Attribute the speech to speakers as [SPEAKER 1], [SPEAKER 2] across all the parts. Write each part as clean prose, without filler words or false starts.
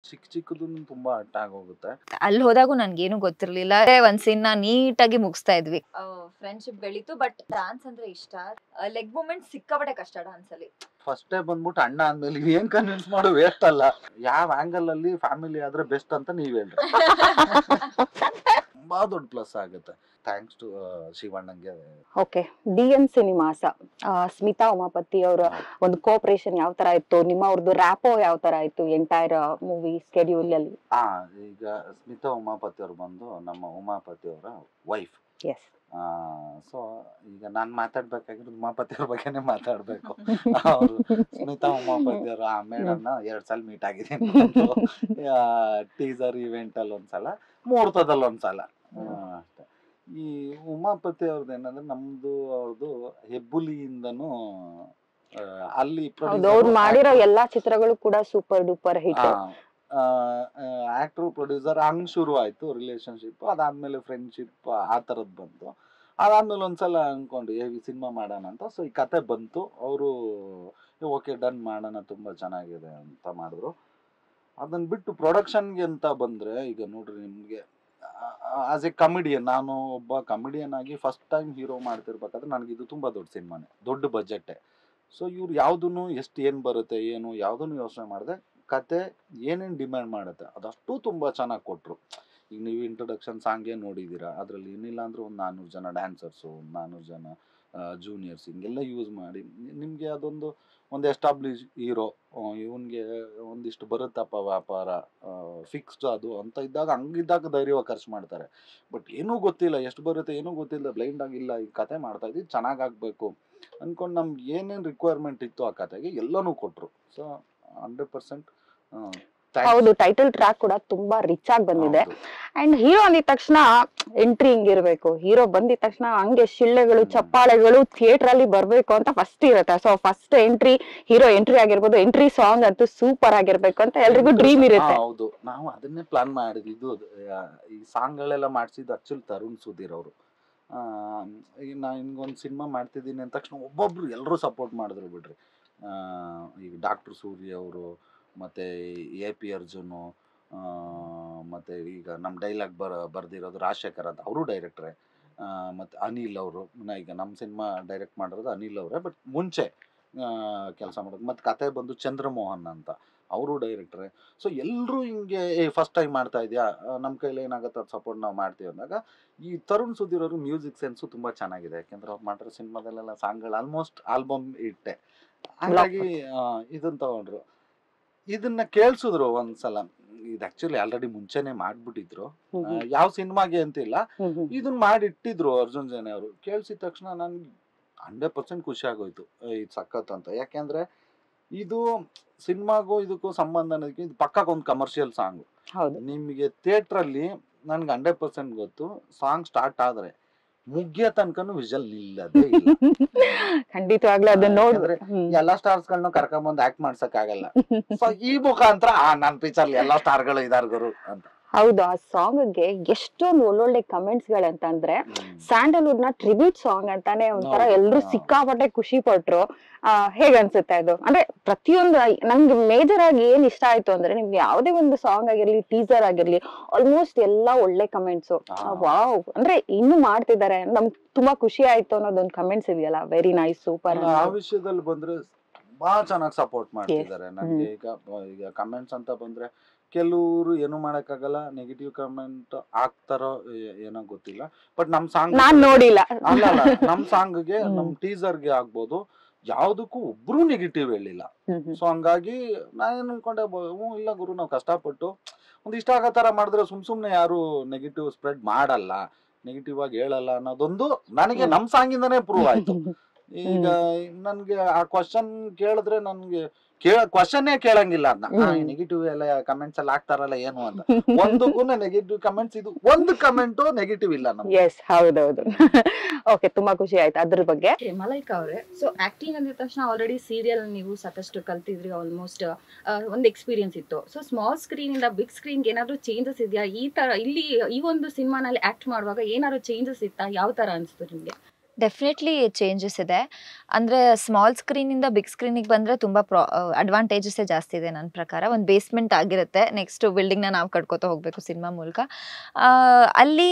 [SPEAKER 1] ಚಿಕ್ಕ ಚಿಕ್ಕದನ್ನು ತುಂಬಾ ಅರ್ಥ ಆಗೋಗುತ್ತೆ.
[SPEAKER 2] ಅಲ್ಲಿ ಹೋದಾಗೂ ನನ್ಗೇನು ಗೊತ್ತಿರ್ಲಿಲ್ಲ. ಒಂದ್ ಸೀನ್ ನೀಟಾಗಿ ಮುಗಿಸ್ತಾ ಇದ್ವಿ. ಫ್ರೆಂಡ್ಶಿಪ್ ಬೆಳೀತು. ಬಟ್ ಡಾನ್ಸ್ ಅಂದ್ರೆ ಇಷ್ಟ. ಲೆಗ್ ಮೂವ್ಮೆಂಟ್ ಸಿಕ್ಕಾಪಟ್ಟೆ ಕಷ್ಟ ಡಾನ್ಸ್ ಅಲ್ಲಿ.
[SPEAKER 1] ಫಸ್ಟ್ ಟೈಮ್ ಬಂದ್ಬಿಟ್ಟು ಅಣ್ಣ ಅಂದ್ಮೇಲೆ ಏನ್ ಕನ್ವಿನ್ಸ್ ಮಾಡು ವೇಸ್ಟ್ ಅಲ್ಲ. ಯಾವ ಆಂಗಲ್ ಅಲ್ಲಿ ಫ್ಯಾಮಿಲಿ ಆದ್ರೆ ಬೆಸ್ಟ್ ಅಂತ ನೀವ್ ಹೇಳ್ರಿ. ತುಂಬಾ ದೊಡ್ಡ ಪ್ಲಸ್ ಆಗುತ್ತೆ. ಥ್ಯಾಂಕ್ಸ್ ಟು ಶಿವಣ್ಣಂಗೆ.
[SPEAKER 3] Okay, DN cinemas Smitha Umapathi ಅವರ ಒಂದು ಕೋಆಪರೇಷನ್ ಯಾವ ತರ ಇತ್ತು, ನಿಮ್ಮ ಅವ್ರದ್ದು ರ್ಯಾಪೋ ಯಾವ ತರ ಇತ್ತು ಎಂಟೈರ್ ಮೂವಿ ಸ್ಕೆಡ್ಯೂಲ್ ಅಲ್ಲಿ?
[SPEAKER 1] ಈಗ ಸ್ಮಿತಾ ಉಮಾಪತಿ ಅವ್ರು ಬಂದು ನಮ್ಮ ಉಮಾಪತಿ ಅವರ ವೈಫ್.
[SPEAKER 3] ಎಸ್.
[SPEAKER 1] ಸೊ ಈಗ ನಾನ್ ಮಾತಾಡ್ಬೇಕಾಗಿರೋದು ಉಮಾಪತಿ ಅವ್ರ ಬಗ್ಗೆನೇ ಮಾತಾಡ್ಬೇಕು. ಅವರು ಸ್ಮಿತಾ ಉಮಾಪತಿ ಅವರು ಆ ಮೇಡಮ್ನ 2 ಸಲ ಮೀಟ್ ಆಗಿದ್ದೀನಿ. ಟೀಸರ್ ಇವೆಂಟ್ ಅಲ್ಲಿ ಒಂದ್ಸಲ, ಮುಹೂರ್ತದಲ್ಲಿ ಒಂದ್ಸಲ ಅಷ್ಟೇ. ಈ ಉಮಾಪತಿ ಅವ್ರದ್ದು ಏನಂದ್ರೆ ನಮ್ದು ಅವ್ರದ್ದು ಹೆಬ್ಬುಲಿಯಿಂದನೂ ಅಲ್ಲಿ
[SPEAKER 3] ಅವ್ರು ಮಾಡಿರೋ ಎಲ್ಲಾ ಚಿತ್ರಗಳು ಕೂಡ super duper hit.
[SPEAKER 1] Actor producer ಹಂಗ್ ಶುರು ಆಯ್ತು ರಿಲೇಶನ್ಶಿಪ್. ಅದಾದ್ಮೇಲೆ ಫ್ರೆಂಡ್ಶಿಪ್ ಆ ತರದ್ ಬಂತು. ಅದಾದ್ಮೇಲೆ ಒಂದ್ಸಲ ಅನ್ಕೊಂಡು ಸಿನಿಮಾ ಮಾಡೋಣ ಅಂತ. ಸೊ ಈ ಕತೆ ಬಂತು. ಅವರು ಓಕೆ ಡನ್ ಮಾಡೋಣ, ತುಂಬಾ ಚೆನ್ನಾಗಿದೆ ಅಂತ ಮಾಡಿದ್ರು. ಅದನ್ನ ಬಿಟ್ಟು ಪ್ರೊಡಕ್ಷನ್ಗೆ ಅಂತ ಬಂದ್ರೆ ಈಗ ನೋಡ್ರಿ, ನಿಮ್ಗೆ ಆಸ್ ಎ ಕಮಿಡಿಯನ್, ನಾನು ಒಬ್ಬ ಕಮಿಡಿಯನ್ ಆಗಿ ಫಸ್ಟ್ ಟೈಮ್ ಹೀರೋ ಮಾಡ್ತಿರ್ಬೇಕಾದ್ರೆ ನನಗೆ ಇದು ತುಂಬಾ ದೊಡ್ಡ ಸಿನಿಮಾನೆ, ದೊಡ್ಡ ಬಜೆಟ್. ಸೊ ಇವ್ರು ಯಾವ್ದನ್ನು ಎಷ್ಟು ಏನ್ ಬರುತ್ತೆ ಏನು ಯಾವ್ದನ್ನು ಯೋಚನೆ ಮಾಡಿದೆ, ಕತೆ ಏನೇನು ಡಿಮ್ಯಾಂಡ್ ಮಾಡುತ್ತೆ ಅದಷ್ಟು ತುಂಬಾ ಚೆನ್ನಾಗಿ ಕೊಟ್ರು. ಈಗ ನೀವು ಇಂಟ್ರೊಡಕ್ಷನ್ ಸಾಂಗೇ ನೋಡಿದ್ದೀರಾ, ಅದ್ರಲ್ಲಿ ಏನಿಲ್ಲ ಅಂದ್ರೆ ಒಂದು 400 ಜನ ಡ್ಯಾನ್ಸರ್ಸು, 400 ಜನ ಜೂನಿಯರ್ಸ್ ಹಿಂಗೆಲ್ಲ ಯೂಸ್ ಮಾಡಿ ನಿಮಗೆ ಒಂದು ಎಸ್ಟಾಬ್ಲಿಷ್ ಹೀರೋ, ಇವನ್ಗೆ ಒಂದಿಷ್ಟು ಬರುತ್ತಪ್ಪ ವ್ಯಾಪಾರ ಫಿಕ್ಸ್ಡ್ ಅದು ಅಂತ ಇದ್ದಾಗ, ಹಂಗಿದ್ದಾಗ ಧೈರ್ಯವಾಗಿ ಖರ್ಚು ಮಾಡ್ತಾರೆ. ಬಟ್ ಏನೂ ಗೊತ್ತಿಲ್ಲ, ಎಷ್ಟು ಬರುತ್ತೆ ಏನೂ ಗೊತ್ತಿಲ್ಲ, ಬ್ಲೈಂಡ್ ಆಗಿಲ್ಲ, ಈ ಕತೆ ಮಾಡ್ತಾ ಇದ್ದೀವಿ ಚೆನ್ನಾಗಾಗಬೇಕು ಅಂದ್ಕೊಂಡು ನಮ್ಗೆ ಏನೇನು ರಿಕ್ವೈರ್ಮೆಂಟ್ ಇತ್ತು ಆ ಕತೆಗೆ ಎಲ್ಲನೂ ಕೊಟ್ಟರು. ಸೊ 100%
[SPEAKER 3] ಹೌದು, ಟೈಟಲ್ ಟ್ರ್ಯಾಕ್ ಕೂಡ ತುಂಬಾ ರಿಚ್ ಆಗಿ ಬಂದಿದೆ. ಅಂಡ್ ಹೀರೋ ಅಂದಿದ ತಕ್ಷಣ ಎಂಟ್ರಿ ಹಿಂಗಿರ್ಬೇಕು, ಹೀರೋ ಬಂದಿದ ತಕ್ಷಣ ಹಂಗೆ ಶಿಳ್ಳೆಗಳು ಚಪ್ಪಾಳೆಗಳು ಥಿಯೇಟರ್ ಅಲ್ಲಿ ಬರ್ಬೇಕು ಅಂತ ಫಸ್ಟ್ ಇರುತ್ತೆ. ಸೊ ಫಸ್ಟ್ ಹೀರೋ ಎಂಟ್ರಿ ಆಗಿರ್ಬೋದು, ಎಂಟ್ರಿ ಸಾಂಗ್ ಅಂತೂ ಸೂಪರ್ ಆಗಿರ್ಬೇಕು ಅಂತ ಎಲ್ರಿಗೂ ಡ್ರೀಮ್ ಇರುತ್ತೆ.
[SPEAKER 1] ಹೌದು, ನಾವು ಅದನ್ನೇ ಪ್ಲಾನ್ ಮಾಡಿದ್ದು. ಈ ಸಾಂಗ್ ಗಳೆಲ್ಲ ಮಾಡಿಸಿದ್ದು ಆಕ್ಚುಲಿ ತರುಣ್ ಸುಧೀರ್ ಅವರು. ಈಗ ನಾ ಹಿಂಗೊಂದು ಸಿನಿಮಾ ಮಾಡ್ತಿದ್ದೀನಿ ಅಂದ ತಕ್ಷಣ ಒಬ್ಬೊಬ್ರು ಎಲ್ಲರೂ ಸಪೋರ್ಟ್ ಮಾಡಿದ್ರು ಬಿಡ್ರಿ. ಈಗ ಡಾಕ್ಟರ್ ಸೂರ್ಯ ಅವರು, ಮತ್ತೆ AP ಅರ್ಜುನು, ಮತ್ತೆ ಈಗ ನಮ್ಮ ಡೈಲಾಗ್ ಬರ್ದಿರೋದು ರಾಜಶೇಖರ್ ಅಂತ, ಅವರು ಡೈರೆಕ್ಟ್ರೆ. ಮತ್ತೆ ಅನಿಲ್ ಅವರು, ಈಗ ನಮ್ಮ ಸಿನಿಮಾ ಡೈರೆಕ್ಟ್ ಮಾಡಿರೋದು ಅನಿಲ್ ಅವರೇ, ಬಟ್ ಮುಂಚೆ ಕೆಲಸ ಮಾಡೋದು. ಮತ್ತು ಕತೆ ಬಂದು ಚಂದ್ರಮೋಹನ್ ಅಂತ, ಅವರು ಡೈರೆಕ್ಟ್ರೆ. ಸೊ ಎಲ್ಲರೂ ಹಿಂಗೆ ಫಸ್ಟ್ ಟೈಮ್ ಮಾಡ್ತಾ ಇದೆಯಾ, ನಮ್ಮ ಕೈಲಿ ಏನಾಗುತ್ತೆ ಅದು ಸಪೋರ್ಟ್ ನಾವು ಮಾಡ್ತೀವಿ ಅಂದಾಗ, ಈ ತರುಣ್ ಸುಧೀರ್ ಅವರು ಮ್ಯೂಸಿಕ್ ಸೆನ್ಸು ತುಂಬ ಚೆನ್ನಾಗಿದೆ. ಯಾಕೆಂದ್ರೆ ಅವ್ರು ಮಾಡಿರೋ ಸಿನಿಮಾದಲ್ಲೆಲ್ಲ ಸಾಂಗ್ಗಳು ಆಲ್ಮೋಸ್ಟ್ ಆಲ್ಬಮ್ ಇಟ್ಟೆ. ಹಾಗಾಗಿ ಇದನ್ನ ತಗೊಂಡ್ರು, ಇದನ್ನ ಕೇಳಿಸಿದ್ರು ಒಂದ್ಸಲ. ಇದು ಆಕ್ಚುಲಿ ಆಲ್ರೆಡಿ ಮುಂಚೆನೆ ಮಾಡ್ಬಿಟ್ಟಿದ್ರು, ಯಾವ ಸಿನಿಮಾಗೆ ಅಂತಿಲ್ಲ, ಇದನ್ನ ಮಾಡಿಟ್ಟಿದ್ರು ಅರ್ಜುನ್ ಜನ ಅವರು. ಕೇಳಿಸಿದ ತಕ್ಷಣ ನನ್ಗೆ 100% ಖುಷಿ ಆಗೋಯ್ತು, ಇದು ಸಖತ್ ಅಂತ. ಯಾಕೆಂದ್ರೆ ಇದು ಸಿನಿಮಾಗೂ ಇದಕ್ಕೂ ಸಂಬಂಧ ಅನ್ನೋದಕ್ಕೆ ಇದು ಪಕ್ಕಾಗೊಂದು ಕಮರ್ಷಿಯಲ್ ಸಾಂಗ್. ನಿಮಗೆ ಥಿಯೇಟರ್ ಅಲ್ಲಿ ನನ್ಗೆ 100% ಗೊತ್ತು, ಸಾಂಗ್ ಸ್ಟಾರ್ಟ್ ಆದ್ರೆ ಮುಗಿಯ ತನಕನು ವಿಜಲ್ ನಿಲ್ಲದೆ ಇಲ್ಲ.
[SPEAKER 3] ಖಂಡಿತವಾಗ್ಲೂ ಅದನ್ನ ನೋಡಿದ್ರೆ
[SPEAKER 1] ಎಲ್ಲಾ ಸ್ಟಾರ್ಸ್ ಗಳನ್ನ ಕರ್ಕೊಂಡ್ಬಂದು ಆಕ್ಟ್ ಮಾಡ್ಸಕ್ ಆಗಲ್ಲ. ಸೊ ಈ ಮುಖಾಂತರ ನನ್ ಪಿಕ್ಚರ್ ಎಲ್ಲಾ ಸ್ಟಾರ್ ಗಳು ಇದಾರ್ ಗುರು ಅಂತ.
[SPEAKER 3] ಹೌದು, ಆ ಸಾಂಗ್ಗೆ ಎಷ್ಟೊಂದು ಒಳ್ಳೊಳ್ಳೆ ಕಮೆಂಟ್ಸ್ ಗಳಂತಂದ್ರೆ ಸ್ಯಾಂಡಲ್ವುಡ್ ನ ಟ್ರಿಬ್ಯೂಟ್ ಸಾಂಗ್ ಅಂತಾನೆ ಒಂಥರ ಎಲ್ರು ಸಿಕ್ಕಾಪಟ್ಟೆ ಖುಷಿ ಪಟ್ರು. ಹೇಗನ್ಸುತ್ತೆ ಅದು? ಅಂದ್ರೆ ಪ್ರತಿಯೊಂದು ನಂಗೆ ಮೇಜರ್ ಆಗಿ ಏನ್ ಇಷ್ಟ ಆಯ್ತು ಅಂದ್ರೆ, ನಿಮ್ಗೆ ಯಾವ್ದೇ ಒಂದು ಸಾಂಗ್ ಆಗಿರ್ಲಿ, ಟೀಸರ್ ಆಗಿರ್ಲಿ, ಆಲ್ಮೋಸ್ಟ್ ಎಲ್ಲಾ ಒಳ್ಳೆ ಕಮೆಂಟ್ಸ್. ವಾವ್, ಅಂದ್ರೆ ಇನ್ನು ಮಾಡ್ತಿದ್ದಾರೆ, ನಮ್ಗೆ ತುಂಬಾ ಖುಷಿ ಆಯ್ತು ಅನ್ನೋದೊಂದು ಕಮೆಂಟ್ಸ್ ಇದೆಯಲ್ಲ, ವೆರಿ ನೈಸ್, ಸೂಪರ್.
[SPEAKER 1] ಆ ವಿಷಯದಲ್ಲಿ ಬಂದ್ರೆ ತುಂಬಾ ಚೆನ್ನಾಗಿ ಸಪೋರ್ಟ್ ಮಾಡ್ತಿದ್ದಾರೆ ನನ್ಗೆ. ಈಗ ಕಮೆಂಟ್ಸ್ ಅಂತ ಬಂದ್ರೆ ಕೆಲವರು ಏನು ಮಾಡಕ್ಕಾಗಲ್ಲ, ನೆಗೆಟಿವ್ ಕಮೆಂಟ್ ಹಾಕ್ತಾರೋ ಏನೋ ಗೊತ್ತಿಲ್ಲ. ಬಟ್ ನಮ್ ಸಾಂಗ್
[SPEAKER 3] ನಾನ್ ನೋಡಿಲ್ಲ,
[SPEAKER 1] ಅಲ್ಲ ನಮ್ ಸಾಂಗ್ಗೆ ನಮ್ ಟೀಸರ್ಗೆ ಆಗ್ಬೋದು, ಯಾವ್ದಕ್ಕೂ ಒಬ್ರು ನೆಗೆಟಿವ್ ಹೇಳಿಲ್ಲ. ಸೊ ಹಂಗಾಗಿ ನಾನೇನ್ ಅನ್ಕೊಂಡೆ, ಇಲ್ಲ ಗುರು, ನಾವು ಕಷ್ಟಪಟ್ಟು ಒಂದ್ ಇಷ್ಟ ಆಗೋ ತರ ಮಾಡಿದ್ರೆ ಸುಮ್ನೆ ಯಾರು ನೆಗೆಟಿವ್ ಸ್ಪ್ರೆಡ್ ಮಾಡಲ್ಲ, ನೆಗೆಟಿವ್ ಆಗಿ ಹೇಳಲ್ಲ ಅನ್ನೋದೊಂದು ನನಗೆ ನಮ್ ಸಾಂಗಿಂದಾನೇ ಪ್ರೂವ್ ಆಯ್ತು. ಈಗ ನನ್ಗೆ ಆ ಕ್ವಶನ್ ಕೇಳಿದ್ರೆ ನನ್ಗೆ ಕ್ವಶನ್ನೇ ಕೇಳಂಗಿಲ್ಲ, ಅದನ್ನ ನೆಗೆಟಿವ್ ಎಲ್ಲ ಕಮೆಂಟ್ಸ್ ಎಲ್ಲ ಹಾಕ್ತಾರಲ್ಲ ಏನು ಅಂತ. ಒಂದಕ್ಕೂ ನೆಗೆಟಿವ್ ಕಮೆಂಟ್ಸ್, ಇದು ಒಂದು ಕಮೆಂಟ್ ನೆಗೆಟಿವ್ ಇಲ್ಲ ನಮ್ಗೆ.
[SPEAKER 3] ಎಸ್, ಹೌದೌದು. ಓಕೆ, ತುಂಬಾ ಖುಷಿ ಆಯ್ತು ಅದ್ರ ಬಗ್ಗೆ.
[SPEAKER 2] ಮಲೈಕಾ ಅವರೇ, ಸೊ ಆಕ್ಟಿಂಗ್ ಅಂದಿದ ತಕ್ಷಣ ಆಲ್ರೆಡಿ ಸೀರಿಯಲ್ ನೀವು ಸಾಕಷ್ಟು ಕಲ್ತಿದ್ರಿ, ಆಲ್ಮೋಸ್ಟ್ ಒಂದು ಎಕ್ಸ್ಪೀರಿಯನ್ಸ್ ಇತ್ತು. ಸೊ ಸ್ಮಾಲ್ ಸ್ಕ್ರೀನ್ ಇಂದ ಬಿಗ್ ಸ್ಕ್ರೀನ್ ಏನಾದ್ರು ಚೇಂಜಸ್ ಇದೆಯಾ? ಈ ತರ ಇಲ್ಲಿ ಈ ಒಂದು ಸಿನಿಮಾನಲ್ಲಿ ಆಕ್ಟ್ ಮಾಡುವಾಗ ಏನಾದ್ರು ಚೇಂಜಸ್ ಇತ್ತಾ? ಯಾವ ತರ ಅನ್ಸ್ತು ನಿಮ್ಗೆ?
[SPEAKER 4] ಡೆಫಿನೆಟ್ಲಿ ಚೇಂಜಸ್ ಇದೆ. ಅಂದರೆ ಸ್ಮಾಲ್ ಸ್ಕ್ರೀನಿಂದ ಬಿಗ್ ಸ್ಕ್ರೀನಿಗೆ ಬಂದರೆ ತುಂಬ ಅಡ್ವಾಂಟೇಜಸ್ಸೇ ಜಾಸ್ತಿ ಇದೆ ನನ್ನ ಪ್ರಕಾರ. ಒಂದು ಬೇಸ್ಮೆಂಟ್ ಆಗಿರುತ್ತೆ, ನೆಕ್ಸ್ಟ್ ಬಿಲ್ಡಿಂಗ್ನ ನಾವು ಕಟ್ಕೋತಾ ಹೋಗಬೇಕು ಸಿನಿಮಾ ಮೂಲಕ. ಅಲ್ಲಿ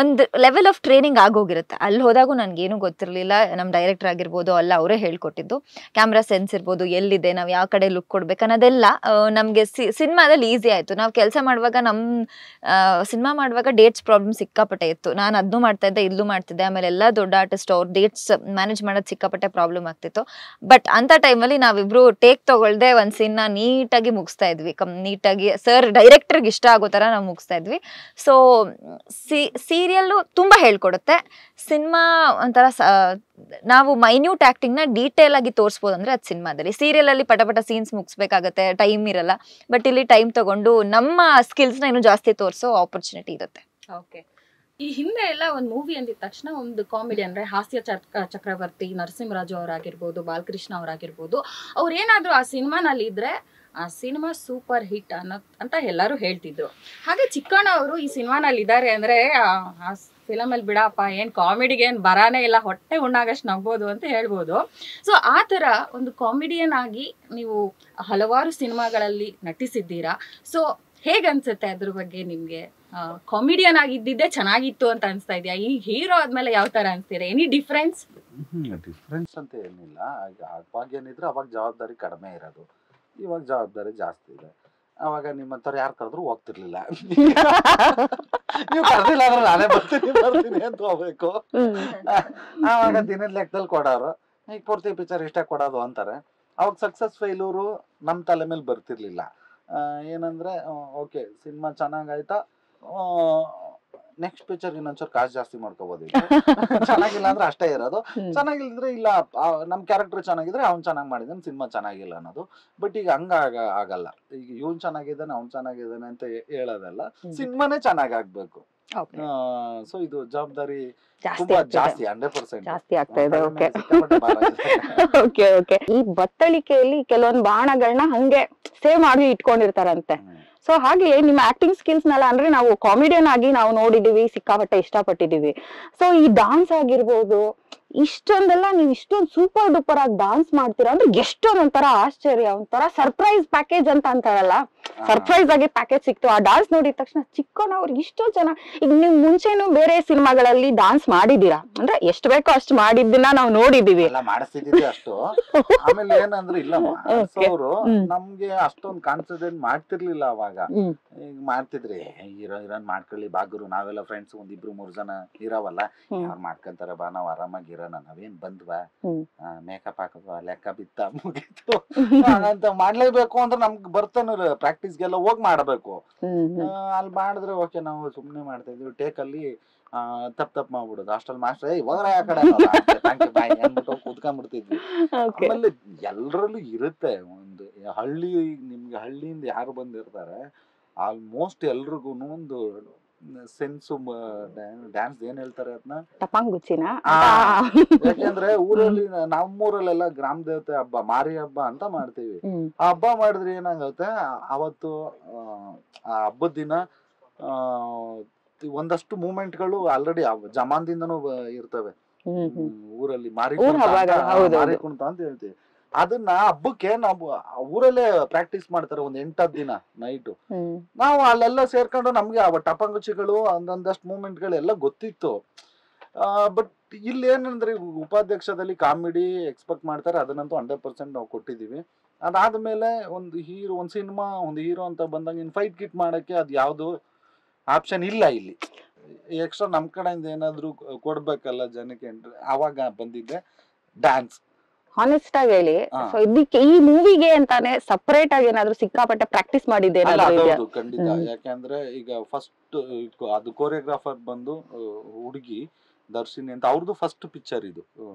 [SPEAKER 4] ಒಂದು ಲೆವೆಲ್ ಆಫ್ ಟ್ರೈನಿಂಗ್ ಆಗೋಗಿರುತ್ತೆ. ಅಲ್ಲಿ ಹೋದಾಗೂ ನನಗೇನು ಗೊತ್ತಿರಲಿಲ್ಲ. ನಮ್ಮ ಡೈರೆಕ್ಟರ್ ಆಗಿರ್ಬೋದು ಅಲ್ಲ ಅವರೇ ಹೇಳ್ಕೊಟ್ಟಿದ್ದು. ಕ್ಯಾಮ್ರಾ ಸೆನ್ಸ್ ಇರ್ಬೋದು, ಎಲ್ಲಿದೆ, ನಾವು ಯಾವ ಕಡೆ ಲುಕ್ ಕೊಡ್ಬೇಕು ಅನ್ನೋದೆಲ್ಲ ನಮಗೆ ಸಿನಿಮಾದಲ್ಲಿ ಈಸಿ ಆಯಿತು. ನಾವು ಕೆಲಸ ಮಾಡುವಾಗ ಸಿನಿಮಾ ಮಾಡುವಾಗ ಡೇಟ್ಸ್ ಪ್ರಾಬ್ಲಮ್ ಸಿಕ್ಕಾಪಟ್ಟೆ ಇತ್ತು. ನಾನು ಅದನ್ನೂ ಮಾಡ್ತಾ ಇದ್ದೆ, ಇಲ್ಲೂ ಮಾಡ್ತಿದ್ದೆ. ಆಮೇಲೆ ಎಲ್ಲ ದೊಡ್ಡ ಆರ್ಟಿಸ್ಟ್ ಅವ್ರು ಡೇಟ್ಸ್ ಮ್ಯಾನೇಜ್ ಮಾಡೋದು ಸಿಕ್ಕಾಪಟ್ಟೆ ಪ್ರಾಬ್ಲಮ್ ಆಗ್ತಿತ್ತು. ಬಟ್ ಅಂಥ ಟೈಮಲ್ಲಿ ನಾವಿಬ್ರು ಟೇಕ್ ತೊಗೊಳ್ದೆ ಒಂದು ಸೀನ್ನ ನೀಟಾಗಿ ಮುಗಿಸ್ತಾ ಇದ್ವಿ. ನೀಟಾಗಿ ಸರ್ ಡೈರೆಕ್ಟರ್ಗೆ ಇಷ್ಟ ಆಗೋ ಥರ ನಾವು ಮುಗಿಸ್ತಾ ಇದ್ವಿ. ಸೊ ಸೀರಿಯಲ್ಲು ತುಂಬ ಹೇಳ್ಕೊಡುತ್ತೆ. ಸಿನಿಮಾ ಒಂಥರ ನಾವು ಮೈನ್ಯೂಟ್ ಆ್ಯಕ್ಟಿಂಗ್ನ ಡೀಟೇಲ್ ಆಗಿ ತೋರಿಸ್ಬೋದು ಅಂದರೆ ಅದು ಸಿನಿಮಾದಲ್ಲಿ. ಸೀರಿಯಲಲ್ಲಿ ಪಟ ಸೀನ್ಸ್ ಮುಗಿಸ್ಬೇಕಾಗತ್ತೆ, ಟೈಮ್ ಇರಲ್ಲ. ಬಟ್ ಇಲ್ಲಿ ಟೈಮ್ ತಗೊಂಡು ನಮ್ಮ ಸ್ಕಿಲ್ಸ್ನ ಇನ್ನೂ ಜಾಸ್ತಿ ತೋರಿಸೋ ಆಪರ್ಚುನಿಟಿ ಇರುತ್ತೆ.
[SPEAKER 2] ಓಕೆ. ಈ ಹಿಂದೆ ಎಲ್ಲ ಒಂದು ಮೂವಿ ಅಂದಿದ ತಕ್ಷಣ ಒಂದು ಕಾಮಿಡಿ ಅಂದರೆ ಹಾಸ್ಯ ಚಕ್ರವರ್ತಿ ನರಸಿಂಹರಾಜು ಅವರಾಗಿರ್ಬೋದು, ಬಾಲಕೃಷ್ಣ ಅವರಾಗಿರ್ಬೋದು, ಅವ್ರು ಏನಾದರೂ ಆ ಸಿನಿಮಾನಲ್ಲಿ ಇದ್ರೆ ಆ ಸಿನಿಮಾ ಸೂಪರ್ ಹಿಟ್ ಅಂತ ಎಲ್ಲರೂ ಹೇಳ್ತಿದ್ರು. ಹಾಗೆ ಚಿಕ್ಕಣ್ಣ ಅವರು ಈ ಸಿನಿಮಾನಲ್ಲಿ ಇದ್ದಾರೆ ಅಂದರೆ ಆ ಫಿಲಮಲ್ಲಿ ಬಿಡಪ್ಪ ಏನು ಕಾಮಿಡಿಗೆ ಏನು ಬರಾನೇ ಇಲ್ಲ, ಹೊಟ್ಟೆ ಉಣ್ಣಾಗಷ್ಟು ನಗ್ಬೋದು ಅಂತ ಹೇಳ್ಬೋದು. ಸೊ ಆ ಥರ ಒಂದು ಕಾಮಿಡಿಯನ್ ಆಗಿ ನೀವು ಹಲವಾರು ಸಿನಿಮಾಗಳಲ್ಲಿ ನಟಿಸಿದ್ದೀರಾ. ಸೊ ಹೇಗನ್ಸುತ್ತೆ ಅದ್ರ ಬಗ್ಗೆ ನಿಮಗೆ? ಕಾಮಿಡಿಯನ್ ಆಗಿದ್ದಿದ್ದೇ ಚೆನ್ನಾಗಿತ್ತು ಅಂತ ಅನಿಸ್ತಾ ಇದೆಯಾ? ಈ ಹೀರೋ ಆದ್ಮೇಲೆ ಯಾವ ಥರ ಅನಿಸ್ತೀರಾ? Any difference?
[SPEAKER 1] ಡಿಫ್ರೆನ್ಸ್ ಅಂತ ಏನಿಲ್ಲ. ಅವಾಗ ಏನಿದ್ರೆ ಅವಾಗ ಜವಾಬ್ದಾರಿ ಕಡಿಮೆ ಇರೋದು, ಇವಾಗ ಜವಾಬ್ದಾರಿ ಜಾಸ್ತಿ ಇದೆ. ಅವಾಗ ನಿಮ್ಮಂಥವ್ರು ಯಾರು ಕರೆದ್ರು ಹೋಗ್ತಿರ್ಲಿಲ್ಲ. ನೀವು ಕರೆದಿಲ್ಲ ಅಂದ್ರೆ ನಾನೇ ಬರ್ತೀನಿ ಅಂತ ಹೋಗ್ಬೇಕು. ಆವಾಗ ದಿನದ ಲೆಕ್ಕದಲ್ಲಿ ಕೊಡೋರು, ಈಗ ಪೂರ್ತಿ ಪಿಕ್ಚರ್ ಇಷ್ಟ ಕೊಡೋದು ಅಂತಾರೆ. ಅವಾಗ ಸಕ್ಸಸ್ ಫೇಲ್ಯೂರು ನಮ್ಮ ತಲೆ ಮೇಲೆ ಬರ್ತಿರ್ಲಿಲ್ಲ. ಏನಂದ್ರೆ ಓಕೆ ಸಿನಿಮಾ ಚೆನ್ನಾಗಾಯ್ತಾ, ನೆಕ್ಸ್ಟ್ ಪಿಕ್ಚರ್ ಇನ್ನೊಂಚೂರು ಕಾಸು ಜಾಸ್ತಿ ಮಾಡ್ಕೋಬೋದು. ಚೆನ್ನಾಗಿಲ್ಲ ಅಂದ್ರೆ ಅಷ್ಟೇ ಇರೋದು. ಚೆನ್ನಾಗಿಲ್ದ್ರೆ ಇಲ್ಲ, ನಮ್ ಕ್ಯಾರೆಕ್ಟರ್ ಚೆನ್ನಾಗಿದ್ರೆ ಅವ್ನು ಚೆನ್ನಾಗಿ ಮಾಡಿದಾನೆ, ಸಿನಿಮಾ ಚೆನ್ನಾಗಿಲ್ಲ ಅನ್ನೋದು. ಬಟ್ ಈಗ ಆಗಲ್ಲ. ಈಗ ಇವ್ನು ಚೆನ್ನಾಗಿದ್ದಾನೆ ಅವ್ನು ಚೆನ್ನಾಗಿದ್ದಾನೆ ಅಂತ ಹೇಳೋದಲ್ಲ, ಸಿನಿಮಾನೇ ಚೆನ್ನಾಗಿ ಆಗ್ಬೇಕು. ಸೊ ಇದು ಜವಾಬ್ದಾರಿ ತುಂಬಾ ಜಾಸ್ತಿ 100%
[SPEAKER 3] ಜಾಸ್ತಿ ಆಗ್ತಾ ಇದೆ. ಓಕೆ. ಈ ಬತ್ತಳಿಕೆಯಲ್ಲಿ ಕೆಲವೊಂದು ಬಾಣಗಳನ್ನ ಹಂಗೆ ಸೇವ್ ಮಾಡಿ ಇಟ್ಕೊಂಡಿರ್ತಾರಂತೆ. ಸೊ ಹಾಗೆ ನಿಮ್ಮ ಆಕ್ಟಿಂಗ್ ಸ್ಕಿಲ್ಸ್ ನೆಲ್ಲ ಅಂದ್ರೆ ನಾವು ಕಾಮಿಡಿಯನ್ ಆಗಿ ನಾವು ನೋಡಿದೀವಿ, ಸಿಕ್ಕಾಪಟ್ಟೆ ಇಷ್ಟಪಟ್ಟಿದೀವಿ. ಸೊ ಈ ಡಾನ್ಸ್ ಆಗಿರ್ಬೋದು, ಇಷ್ಟೊಂದೆಲ್ಲ ನೀವು ಇಷ್ಟೊಂದು ಸೂಪರ್ ಡೂಪರ್ ಆಗಿ ಡಾನ್ಸ್ ಮಾಡ್ತೀರಾ ಅಂದ್ರೆ ಎಷ್ಟೊಂದ್ ಒಂಥರ ಆಶ್ಚರ್ಯ, ಒಂಥರ ಸರ್ಪ್ರೈಸ್ ಪ್ಯಾಕೇಜ್ ಅಂತ ಅಂತಾರಲ್ಲ, ಸರ್ಪ್ರೈಸ್ ಆಗಿ ಪ್ಯಾಕೇಜ್ ಸಿಕ್ತು. ಆ ಡಾನ್ಸ್ ನೋಡಿದ ತಕ್ಷಣ ಚಿಕ್ಕನವ್ರು ಇಷ್ಟೊಂದು ಜನ. ಈಗ ನೀವು ಮುಂಚೆನೂ ಬೇರೆ ಸಿನಿಮಾಗಳಲ್ಲಿ ಡಾನ್ಸ್ ಮಾಡಿದೀರಾ ಅಂದ್ರೆ ಎಷ್ಟು ಬೇಕೋ ಅಷ್ಟು ಮಾಡಿದ್ದನ್ನ ನಾವು ನೋಡಿದೀವಿ,
[SPEAKER 1] ಮಾಡಿಸ್ತಿದ್ದೀವಿ ಅಷ್ಟು. ಆಮೇಲೆ ಏನಂದ್ರೆ ಇಲ್ಲ ಅವರು ನಮ್ಗೆ ಅಷ್ಟೊಂದು ಕಾನ್ಸಂಟ್ರೇಟ್ ಮಾಡ್ತಿರ್ಲಿಲ್ಲ ಅವಾಗ. ಈಗ ಮಾಡ್ತಿದ್ರಿ ಹೀರೋನ್ ಮಾಡ್ಕೊಳ್ಳಿ ಬಾಗುರು, ನಾವೆಲ್ಲ ಫ್ರೆಂಡ್ಸ್ ಒಂದಿಬ್ರು 3 ಜನ ಇರಾವಲ್ಲ, ಯಾರು ಮಾಡ್ಕೊಂತಾರ ಬಾ, ನಾವ್ ಆರಾಮಾಗಿರೋಣ, ನಾವೇನ್ ಬಂದ್ವಾ ಮೇಕಪ್ ಹಾಕದ್ವಾ, ಲೆಕ್ಕ ಬಿತ್ತ ಮುಗೀತು ಅಂತ ಮಾಡ್ಲೇಬೇಕು ಅಂದ್ರೆ ನಮ್ಗೆ ಬರ್ತಾನ ಪ್ರಾಕ್ಟೀಸ್ಗೆಲ್ಲ ಹೋಗಿ ಮಾಡ್ಬೇಕು. ಅಲ್ಲಿ ಮಾಡಿದ್ರೆ ಓಕೆ ನಾವು ಸುಮ್ನೆ ಮಾಡ್ತಾ ಇದ್ವಿ. ಟೇಕ್ ಅಲ್ಲಿ ತಪ್ಪು ಮಾಡ್ಬಿಡೋದು. ಹಾಸ್ಟೆಲ್ ಮಾಸ್ಟರ್ ಹೋಗ್ರ ಆ ಕಡೆ ಬಾಯ್ ಅಂದ್ಬಿಟ್ಟು ಕೂತ್ಕೊಂಡ್ಬಿಡ್ತಿದ್ವಿ. ಆಮೇಲೆ ಎಲ್ಲರಲ್ಲೂ ಇರುತ್ತೆ ಒಂದು ಹಳ್ಳಿ. ನಿಮ್ಗೆ ಹಳ್ಳಿಯಿಂದ ಯಾರು ಬಂದಿರ್ತಾರೆ ಆಲ್ಮೋಸ್ಟ್ ಎಲ್ರಿಗೂ ಒಂದು ಸೆನ್ಸು ಡ್ಯಾನ್ಸ್ ಏನ್ ಹೇಳ್ತಾರೆ ಅದನ್ನ
[SPEAKER 3] ಟಪಾಂಗುಚಿನ.
[SPEAKER 1] ಯಾಕೆಂದ್ರೆ ಊರಲ್ಲಿ ನಮ್ಮೂರಲ್ಲೆಲ್ಲ ಗ್ರಾಮ ದೇವತೆ ಹಬ್ಬ, ಮಾರಿ ಹಬ್ಬ ಅಂತ ಮಾಡ್ತೀವಿ. ಆ ಹಬ್ಬ ಮಾಡಿದ್ರೆ ಏನಾಗುತ್ತೆ, ಅವತ್ತು ಆ ಹಬ್ಬದ ದಿನ ಒಂದಷ್ಟು ಮೂಮೆಂಟ್ಗಳು ಆಲ್ರೆಡಿ ಜಮಾನ್ದಿಂದನೂ ಇರ್ತವೆ ಊರಲ್ಲಿ. ಮಾರಿ ಕುಣಿತ ಅಂತ ಹೇಳ್ತೀವಿ. ಅದನ್ನ ಹಬ್ಬಕ್ಕೆ ನಾವು ಊರಲ್ಲೇ ಪ್ರಾಕ್ಟೀಸ್ ಮಾಡ್ತಾರೆ ಒಂದ್ 8-10 ದಿನ ನೈಟು. ನಾವು ಅಲ್ಲೆಲ್ಲ ಸೇರ್ಕೊಂಡು ನಮ್ಗೆ ಟಪಂಗುಚಿಗಳು ಒಂದೊಂದಷ್ಟು ಮೂಮೆಂಟ್ಗಳು ಎಲ್ಲ ಗೊತ್ತಿತ್ತು. ಬಟ್ ಇಲ್ಲಿ ಏನಂದ್ರೆ ಉಪಾಧ್ಯಕ್ಷದಲ್ಲಿ ಕಾಮಿಡಿ ಎಕ್ಸ್ಪೆಕ್ಟ್ ಮಾಡ್ತಾರೆ, ಅದನ್ನಂತೂ 100% ನಾವು ಕೊಟ್ಟಿದೀವಿ. ಅದಾದ್ಮೇಲೆ ಒಂದು ಸಿನಿಮಾ ಒಂದು ಹೀರೋ ಅಂತ ಬಂದಾಗ ಇನ್ ಫೈಟ್ ಕಿಟ್ ಮಾಡಕ್ಕೆ ಅದ್ ಯಾವ್ದು ಆಪ್ಷನ್ ಇಲ್ಲ ಇಲ್ಲಿ. ಎಕ್ಸ್ಟ್ರಾ ನಮ್ ಕಡೆಯಿಂದ ಏನಾದ್ರು ಕೊಡ್ಬೇಕಲ್ಲ ಜನಕ್ಕೆ, ಅವಾಗ ಬಂದಿದ್ದೆ ಡ್ಯಾನ್ಸ್.
[SPEAKER 3] ಹಾನೆಸ್ಟ್ ಆಗಿ ಹೇಳಿ, ಸೊ ಇದಕ್ಕೆ ಈ ಮೂವಿಗೆ ಅಂತಾನೆ ಸಪರೇಟ್ ಆಗಿ ಏನಾದ್ರು ಸಿಕ್ಕಾಪಟ್ಟೆ ಪ್ರಾಕ್ಟೀಸ್ ಮಾಡಿದ್ದೆ?
[SPEAKER 1] ಖಂಡಿತ. ಯಾಕಂದ್ರೆ ಈಗ ಫಸ್ಟ್ ಅದು ಕೋರಿಯೋಗ್ರಾಫರ್ ಬಂದು ಹುಡುಗಿ ದರ್ಶಿನಿ ಅಂತ, ಅವ್ರದ್ದು ಫಸ್ಟ್ ಪಿಕ್ಚರ್ ಇದು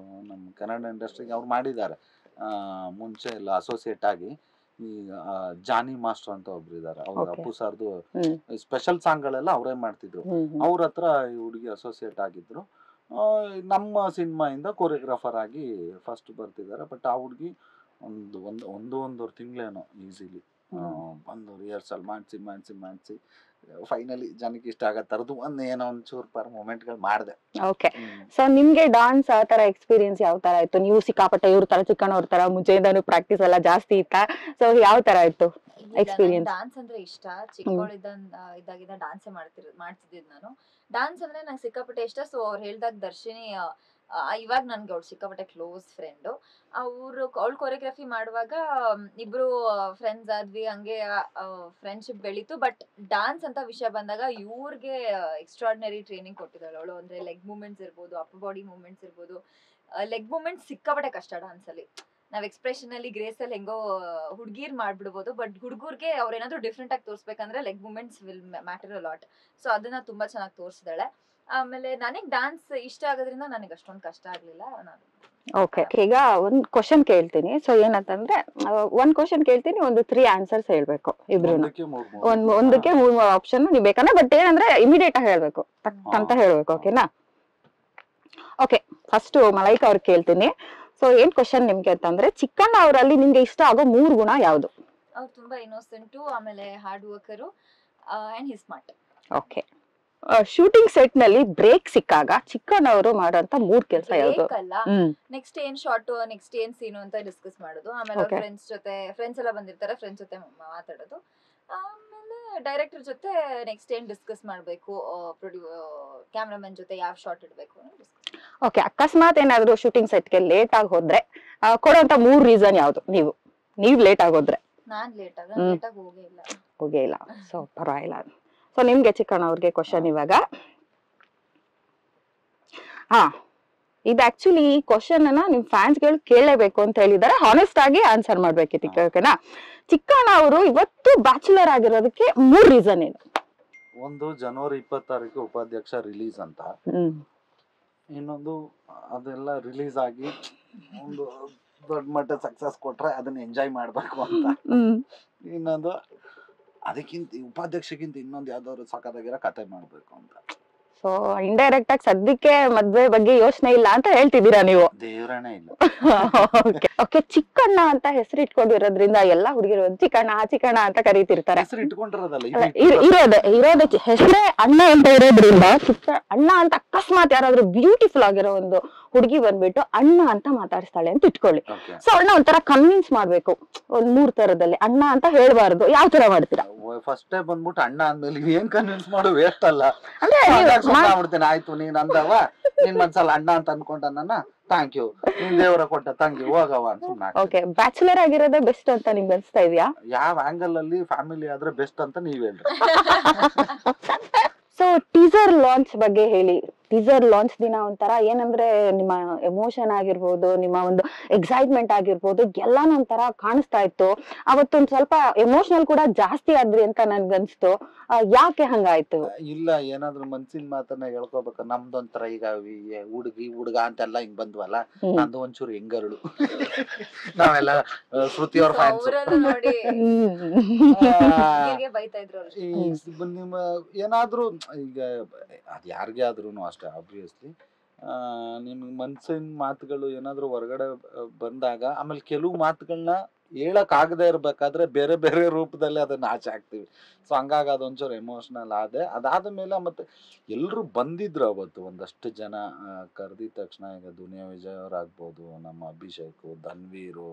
[SPEAKER 1] ನಮ್ಮ ಕನ್ನಡ ಇಂಡಸ್ಟ್ರಿಗೆ ಅವ್ರು ಮಾಡಿದ್ದಾರೆ. ಮುಂಚೆ ಎಲ್ಲ ಅಸೋಸಿಯೇಟ್ ಆಗಿ ಈ ಜಾನಿ ಮಾಸ್ಟರ್ ಅಂತ ಒಬ್ರು ಇದಾರೆ, ಅವ್ರು ಅಪ್ಪು ಸರ್ದು ಸ್ಪೆಷಲ್ ಸಾಂಗ್ ಗಳೆಲ್ಲ ಅವರೇ ಮಾಡ್ತಿದ್ರು. ಅವ್ರ ಹತ್ರ ಈ ಹುಡುಗಿ ಅಸೋಸಿಯೇಟ್ ಆಗಿದ್ರು. ನಮ್ಮ ಸಿನಿಮಾ ಇಂದ ಕೋರಿಯೋಗ್ರಾಫರ್ ಆಗಿ ಫಸ್ಟ್ ಬರ್ತಿದ್ದಾರೆ. ಬಟ್ ಆ ಹುಡುಗಿ ಒಂದೂವರೆ ತಿಂಗಳೇನೋ ಈಸಿಲಿ ಬಂದು ರಿಹರ್ಸಲ್ ಮಾಡಿಸಿ ಫೈನಲಿ ಜನಕ್ಕೆ ಇಷ್ಟ ಆಗೋ ಥರದ್ದು ಏನೋ ಒಂಚೂರು ಮೂಮೆಂಟ್ಗಳು ಮಾಡಿದೆ.
[SPEAKER 3] ಓಕೆ, ಸೊ ನಿಮ್ಗೆ ಡಾನ್ಸ್ ಆ ತರ ಎಕ್ಸ್ಪೀರಿಯನ್ಸ್ ಯಾವ ತರ ಇತ್ತು? ನೀವು ಸಿಕ್ಕಾಪಟ್ಟೆ ಇವ್ರ ತರ ಚಿಕ್ಕಣ್ಣವ್ರ ತರ ಮುಂಚೆಯಿಂದಾನು ಪ್ರಾಕ್ಟೀಸ್ ಎಲ್ಲ ಜಾಸ್ತಿ ಇತ್ತಾ? ಸೊ ಯಾವ ತರ ಇತ್ತು ಎಕ್ಸ್ಪೀರಿಯನ್ಸ್?
[SPEAKER 4] ಡಾನ್ಸ್ ಅಂದ್ರೆ ಇಷ್ಟ, ಚಿಕ್ಕವಳಿದ್ದಾಗ ಡಾನ್ಸ್ ಮಾಡ್ತಿದ್ದಿದ್ ನಾನು. ಡಾನ್ಸ್ ಅಂದ್ರೆ ನಂಗೆ ಸಿಕ್ಕಾಪಟ್ಟೆ ಇಷ್ಟ. ಸೊ ಅವ್ರು ಹೇಳ್ದಾಗ ದರ್ಶಿನಿ ಇವಾಗ ನನ್ಗೆ ಅವ್ಳು ಸಿಕ್ಕಾಪಟ್ಟೆ ಕ್ಲೋಸ್ ಫ್ರೆಂಡ್. ಅವ್ಳು ಕೊರಿಯೋಗ್ರಫಿ ಮಾಡುವಾಗ ಇಬ್ರು ಫ್ರೆಂಡ್ಸ್ ಆದ್ವಿ, ಹಂಗೆ ಫ್ರೆಂಡ್ಶಿಪ್ ಬೆಳೀತು. ಬಟ್ ಡಾನ್ಸ್ ಅಂತ ವಿಷಯ ಬಂದಾಗ ಇವ್ರಿಗೆ ಎಕ್ಸ್ಟ್ರಾರ್ಡಿನರಿ ಟ್ರೈನಿಂಗ್ ಕೊಟ್ಟಿದ್ದಾಳೆ ಅವಳು. ಅಂದ್ರೆ ಲೆಗ್ ಮೂವ್ಮೆಂಟ್ಸ್ ಇರ್ಬೋದು, ಅಪ್ಪರ್ ಬಾಡಿ ಮೂವ್ಮೆಂಟ್ಸ್ ಇರ್ಬೋದು. ಲೆಗ್ ಮೂವ್ಮೆಂಟ್ಸ್ ಸಿಕ್ಕಾಪಟ್ಟೆ ಕಷ್ಟ ಡಾನ್ಸ್ ಅಲ್ಲಿ. ನಾವ್ ಎಕ್ಸ್ಪ್ರೆಷನ್ ಅಲ್ಲಿ ಗ್ರೇಸ್ ಅಲ್ಲಿ ಹೆಂಗೋ ಹುಡ್ಗೀರ್ ಮಾಡ್ಬಿಡ್ಬೋದು, ಬಟ್ ಹುಡುಗರ್ಗೆ ಅವ್ರೇನಾದ್ರು ಡಿಫ್ರೆಂಟ್ ಆಗಿ ತೋರ್ಸ್ಬೇಕಂದ್ರೆ leg movements will matter a lot. So ಅದನ್ನ ತುಂಬಾ ಚೆನ್ನಾಗಿ ತೋರಿಸಿದಾಳೆ. ಆಮೇಲೆ ನನಗ್ ಡಾನ್ಸ್ ಇಷ್ಟ ಆಗೋದ್ರಿಂದ ನನಗೆ ಅಷ್ಟೊಂದು ಕಷ್ಟ ಆಗ್ಲಿಲ್ಲ. ನಾನು
[SPEAKER 3] ಓಕೆ, ಈಗ ಒಂದ್ ಕ್ವಶನ್ ಕೇಳ್ತೀನಿ. ಸೊ ಏನಂತಂದ್ರೆ ಒಂದ್ ಕ್ವಶನ್ ಕೇಳ್ತೀನಿ, ಒಂದು 3 ಆನ್ಸರ್ಸ್ ಹೇಳ್ಬೇಕು ಇಬ್ರು. ಒಂದಕ್ಕೆ 3 ಆಪ್ಷನ್ ನೀವು ಬೇಕಂದ್ರೆ, ಬಟ್ ಏನಂದ್ರೆ ಇಮಿಡಿಯೇಟ್ ಆಗಿ ಹೇಳ್ಬೇಕು, ಅಂತ ಹೇಳ್ಬೇಕು. ಓಕೆನಾ? ಓಕೆ, ಫಸ್ಟ್ ಮಲೈಕಾ ಅವ್ರಿಗೆ ಕೇಳ್ತೀನಿ. ಸೊ ಏನ್ ಕ್ವಶನ್ ನಿಮ್ಗೆ ಅಂತಂದ್ರೆ, ಚಿಕ್ಕಣ್ಣ ಅವರಲ್ಲಿ ನಿಮ್ಗೆ ಇಷ್ಟ ಆಗೋ 3 ಗುಣ ಯಾವ್ದು?
[SPEAKER 4] ಅವ್ರು ತುಂಬಾ ಇನ್ನೋಸೆಂಟು, ಆಮೇಲೆ hard worker and he smart.
[SPEAKER 3] Okay, shooting set ನಲ್ಲಿ ಬ್ರೇಕ್ ಸಿಕ್ಕಾಗ ಚಿಕ್ಕಣ್ಣವರು ಮಾಡೋಂತ 3 ಕೆಲಸ ಯಾವ್ದು?
[SPEAKER 4] ನೆಕ್ಸ್ಟ್ ಏನ್ ಶಾರ್ಟ್, ನೆಕ್ಸ್ಟ್ ಏನ್ ಸೀನು ಅಂತ ಡಿಸ್ಕಸ್ ಮಾಡೋದು. ಆಮೇಲೆ ಫ್ರೆಂಡ್ಸ್ ಎಲ್ಲ ಬಂದಿರ್ತಾರೆ, ಫ್ರೆಂಡ್ಸ್ ಜೊತೆ ಮಾತಾಡೋದು. ಆಮೇಲೆ ಡೈರೆಕ್ಟರ್ ಜೊತೆ ನೆಕ್ಸ್ಟ್ ಏನ್ ಡಿಸ್ಕಸ್ ಮಾಡ್ಬೇಕು, ಕ್ಯಾಮ್ರಾಮನ್ ಜೊತೆ ಯಾವ ಶಾರ್ಟ್ ಇಡ್ಬೇಕು.
[SPEAKER 3] ಓಕೆ, ಅಕಸ್ಮಾತ್ ಏನಾದ್ರು ಶೂಟಿಂಗ್ ಸೆಟ್ಗೆ ಲೇಟ್ ಆಗಿ ಹೋದ್ರೆ ಕೊಡುವಂತ 3 ರೀಸನ್ ಯಾವ್ದು? ನೀವ್ ಲೇಟ್ ಆಗೋದ್ರೆ?
[SPEAKER 4] ನಾನ್ ಲೇಟ್ ಆಗಿ
[SPEAKER 3] ಹೋಗೇ ಇಲ್ಲ. ಸೊ ಪರವಾಗಿಲ್ಲ. ಸೊ ನಿಮ್ಗೆ ಚಿಕ್ಕಣ್ಣ ಅವ್ರಿಗೆ ಕ್ವಶನ್ ಇವಾಗ. ಇದು ಆಕ್ಚುಲಿ ಈ ಕ್ವಶನ್ ಅನ್ನ ನಿಮ್ ಫ್ಯಾನ್ಸ್ ಗಳು ಕೇಳಲೇಬೇಕು ಅಂತ ಹೇಳಿದಾರೆ. ಹಾನೆಸ್ಟ್ ಆಗಿ ಆನ್ಸರ್ ಮಾಡ್ಬೇಕಿತ್ತು. ಓಕೆನಾ? ಚಿಕ್ಕಣ್ಣ ಅವರು ಇವತ್ತು ಬ್ಯಾಚುಲರ್ ಆಗಿರೋದಕ್ಕೆ 3 ರೀಸನ್ ಏನು?
[SPEAKER 1] ಒಂದು, ಜನವರಿ 26 ಉಪಾಧ್ಯಕ್ಷ ರಿಲೀಸ್ ಅಂತ. ಇನ್ನೊಂದು, ಅದೆಲ್ಲ ರಿಲೀಸ್ ಆಗಿ ಒಂದು ದೊಡ್ಡ ಮಟ್ಟ ಸಕ್ಸಸ್ ಕೊಟ್ರೆ ಅದನ್ನ ಎಂಜಾಯ್ ಮಾಡ್ಬೇಕು ಅಂತ. ಇನ್ನೊಂದು, ಅದಕ್ಕಿಂತ ಉಪಾಧ್ಯಕ್ಷಕ್ಕಿಂತ ಇನ್ನೊಂದು ಯಾವ್ದಾದ್ರು ಸಖತ್ತಾಗಿರೋ ಕತೆ ಮಾಡ್ಬೇಕು ಅಂತ.
[SPEAKER 3] ಸೊ ಇಂಡೈರೆಕ್ಟ್ ಆಗಿ ಸದ್ಯಕ್ಕೆ ಮದ್ವೆ ಬಗ್ಗೆ ಯೋಚನೆ ಇಲ್ಲ ಅಂತ ಹೇಳ್ತಿದ್ದೀರಾ ನೀವು?
[SPEAKER 1] ದೇವರನೇ ಇಲ್ಲ.
[SPEAKER 3] ಓಕೆ, ಚಿಕ್ಕಣ್ಣ ಅಂತ ಹೆಸರು ಇಟ್ಕೊಂಡಿರೋದ್ರಿಂದ ಎಲ್ಲಾ ಹುಡುಗಿರು ಚಿಕ್ಕಣ್ಣ ಚಿಕ್ಕಣ್ಣ ಅಂತ ಕರೀತಿರ್ತಾರೆ.
[SPEAKER 1] ಹೆಸರು ಇಟ್ಕೊಂಡಿರೋದಲ್ಲ,
[SPEAKER 3] ಇರೋದ ಹೆಸರೇ ಅಣ್ಣ ಅಂತ ಇರೋದ್ರಿಂದ ಚಿಕ್ಕ ಅಣ್ಣ ಅಂತ. ಅಕಸ್ಮಾತ್ ಯಾರಾದ್ರೂ ಬ್ಯೂಟಿಫುಲ್ ಆಗಿರೋ ಒಂದು ಹುಡುಗಿ ಬಂದ್ಬಿಟ್ಟು ಅಣ್ಣ ಅಂತ ಮಾತಾಡಿಸ್ತಾಳೆ ಅಂತ ಇಟ್ಕೊಳ್ಳಿ. ಸೊ ಅಣ್ಣ ಒಂಥರ ಕನ್ವಿನ್ಸ್ ಮಾಡ್ಬೇಕು, ಒಂದ್ 3 ತರದಲ್ಲಿ ಅಣ್ಣ ಅಂತ ಹೇಳ್ಬಾರ್ದು. ಯಾವ ತರ ಮಾಡ್ತೀರಾ?
[SPEAKER 1] ಫಸ್ಟ್ ಬಂದ್ಬಿಟ್ಟು ಅಣ್ಣ ಅಂದ್ಮೇಲೆ ಏನ್ ಕನ್ವಿನ್ಸ್ ಮಾಡು, ವೇಸ್ಟ್ ಅಲ್ಲ.
[SPEAKER 3] ಅಂದ್ರೆ
[SPEAKER 1] ಆಯ್ತು, ನೀನ್ ಅಂದವ, ನಿನ್ ಮನ್ಸಲ್ಲ ಅಣ್ಣ ಅಂತ ಅನ್ಕೊಂಡ ನನ್ನ ಥ್ಯಾಂಕ್ ಯು, ನಿನ್ ದೇವರ ಕೊಟ್ಟ ತಂಗಿ ಹೋಗವ ಅಂತ.
[SPEAKER 3] ಓಕೆ, ಬ್ಯಾಚುಲರ್ ಆಗಿರೋದೇ ಬೆಸ್ಟ್ ಅಂತ ನಿಮ್ಗೆ ಅನ್ಸ್ತಾ ಇದೆಯಾ?
[SPEAKER 1] ಯಾವ ಆಂಗಲ್ ಅಲ್ಲಿ ಫ್ಯಾಮಿಲಿ ಆದ್ರೆ ಬೆಸ್ಟ್ ಅಂತ ನೀವ್ ಹೇಳ್ರಿ.
[SPEAKER 3] ಸೊ ಟೀಸರ್ ಲಾಂಚ್ ಬಗ್ಗೆ ಹೇಳಿ. ಟೀಸರ್ ಲಾಂಚ್ ದಿನ ಒಂಥರ ಏನಂದ್ರೆ ನಿಮ್ಮ ಎಮೋಷನ್ ಆಗಿರ್ಬೋದು, ನಿಮ್ಮ ಒಂದು ಎಕ್ಸೈಟ್ಮೆಂಟ್ ಆಗಿರ್ಬೋದು, ಎಲ್ಲಾನು ಒಂಥರ ಕಾಣಿಸ್ತಾ ಇತ್ತು. ಅವತ್ತೊಂದ್ ಸ್ವಲ್ಪ ಎಮೋಷನಲ್ ಕೂಡ ಜಾಸ್ತಿ ಆದ್ರಿ ಅಂತ ನನ್ಗನ್ಸ್ತು. ಯಾಕೆ ಹಂಗಾಯ್ತು?
[SPEAKER 1] ಇಲ್ಲ, ಏನಾದ್ರು ಮನ್ಸಿನ ಮಾತನ್ನ ಹೇಳ್ಕೋಬೇಕ. ನಮ್ದೊಂಥರ ಈಗ ಹುಡುಗ ಅಂತೆಲ್ಲ ಹಿಂಗ್ ಬಂದ್ವಲ್ಲ, ನಂದು ಒಂಚೂರು ಹೆಂಗರಳು. ನಾವೆಲ್ಲ ಶ್ರುತಿ ಅವ್ರ ಫ್ಯಾನ್ಸ್. ನಿಮ್ಮ ಏನಾದ್ರು ಈಗ ಅದ್ ಯಾರಿಗೆ ಆದ್ರೂ ಅಷ್ಟೇ ಆಬ್ವಿಯಸ್ಲಿ ನಿಮ್ಗೆ ಮನ್ಸಿನ ಮಾತುಗಳು ಏನಾದ್ರು ಹೊರಗಡೆ ಬಂದಾಗ, ಆಮೇಲೆ ಕೆಲವು ಮಾತುಗಳನ್ನ ಹೇಳಕ್ ಆಗದೆ ಇರ್ಬೇಕಾದ್ರೆ ಬೇರೆ ಬೇರೆ ರೂಪದಲ್ಲಿ ಅದನ್ನ ಆಚೆ ಹಾಕ್ತಿವಿ. ಸೊ ಹಂಗಾಗಿ ಅದೊಂಚೂರು ಎಮೋಷನಲ್ ಆದೆ. ಅದಾದ್ಮೇಲೆ ಮತ್ತೆ ಎಲ್ರು ಬಂದಿದ್ರು ಅವತ್ತು, ಒಂದಷ್ಟು ಜನ ಕರೆದಿದ ತಕ್ಷಣ. ಈಗ ದುನಿಯಾ ವಿಜಯ್ ಅವ್ರಾಗ್ಬೋದು, ನಮ್ಮ ಅಭಿಷೇಕ್, ಧನ್ವೀರು,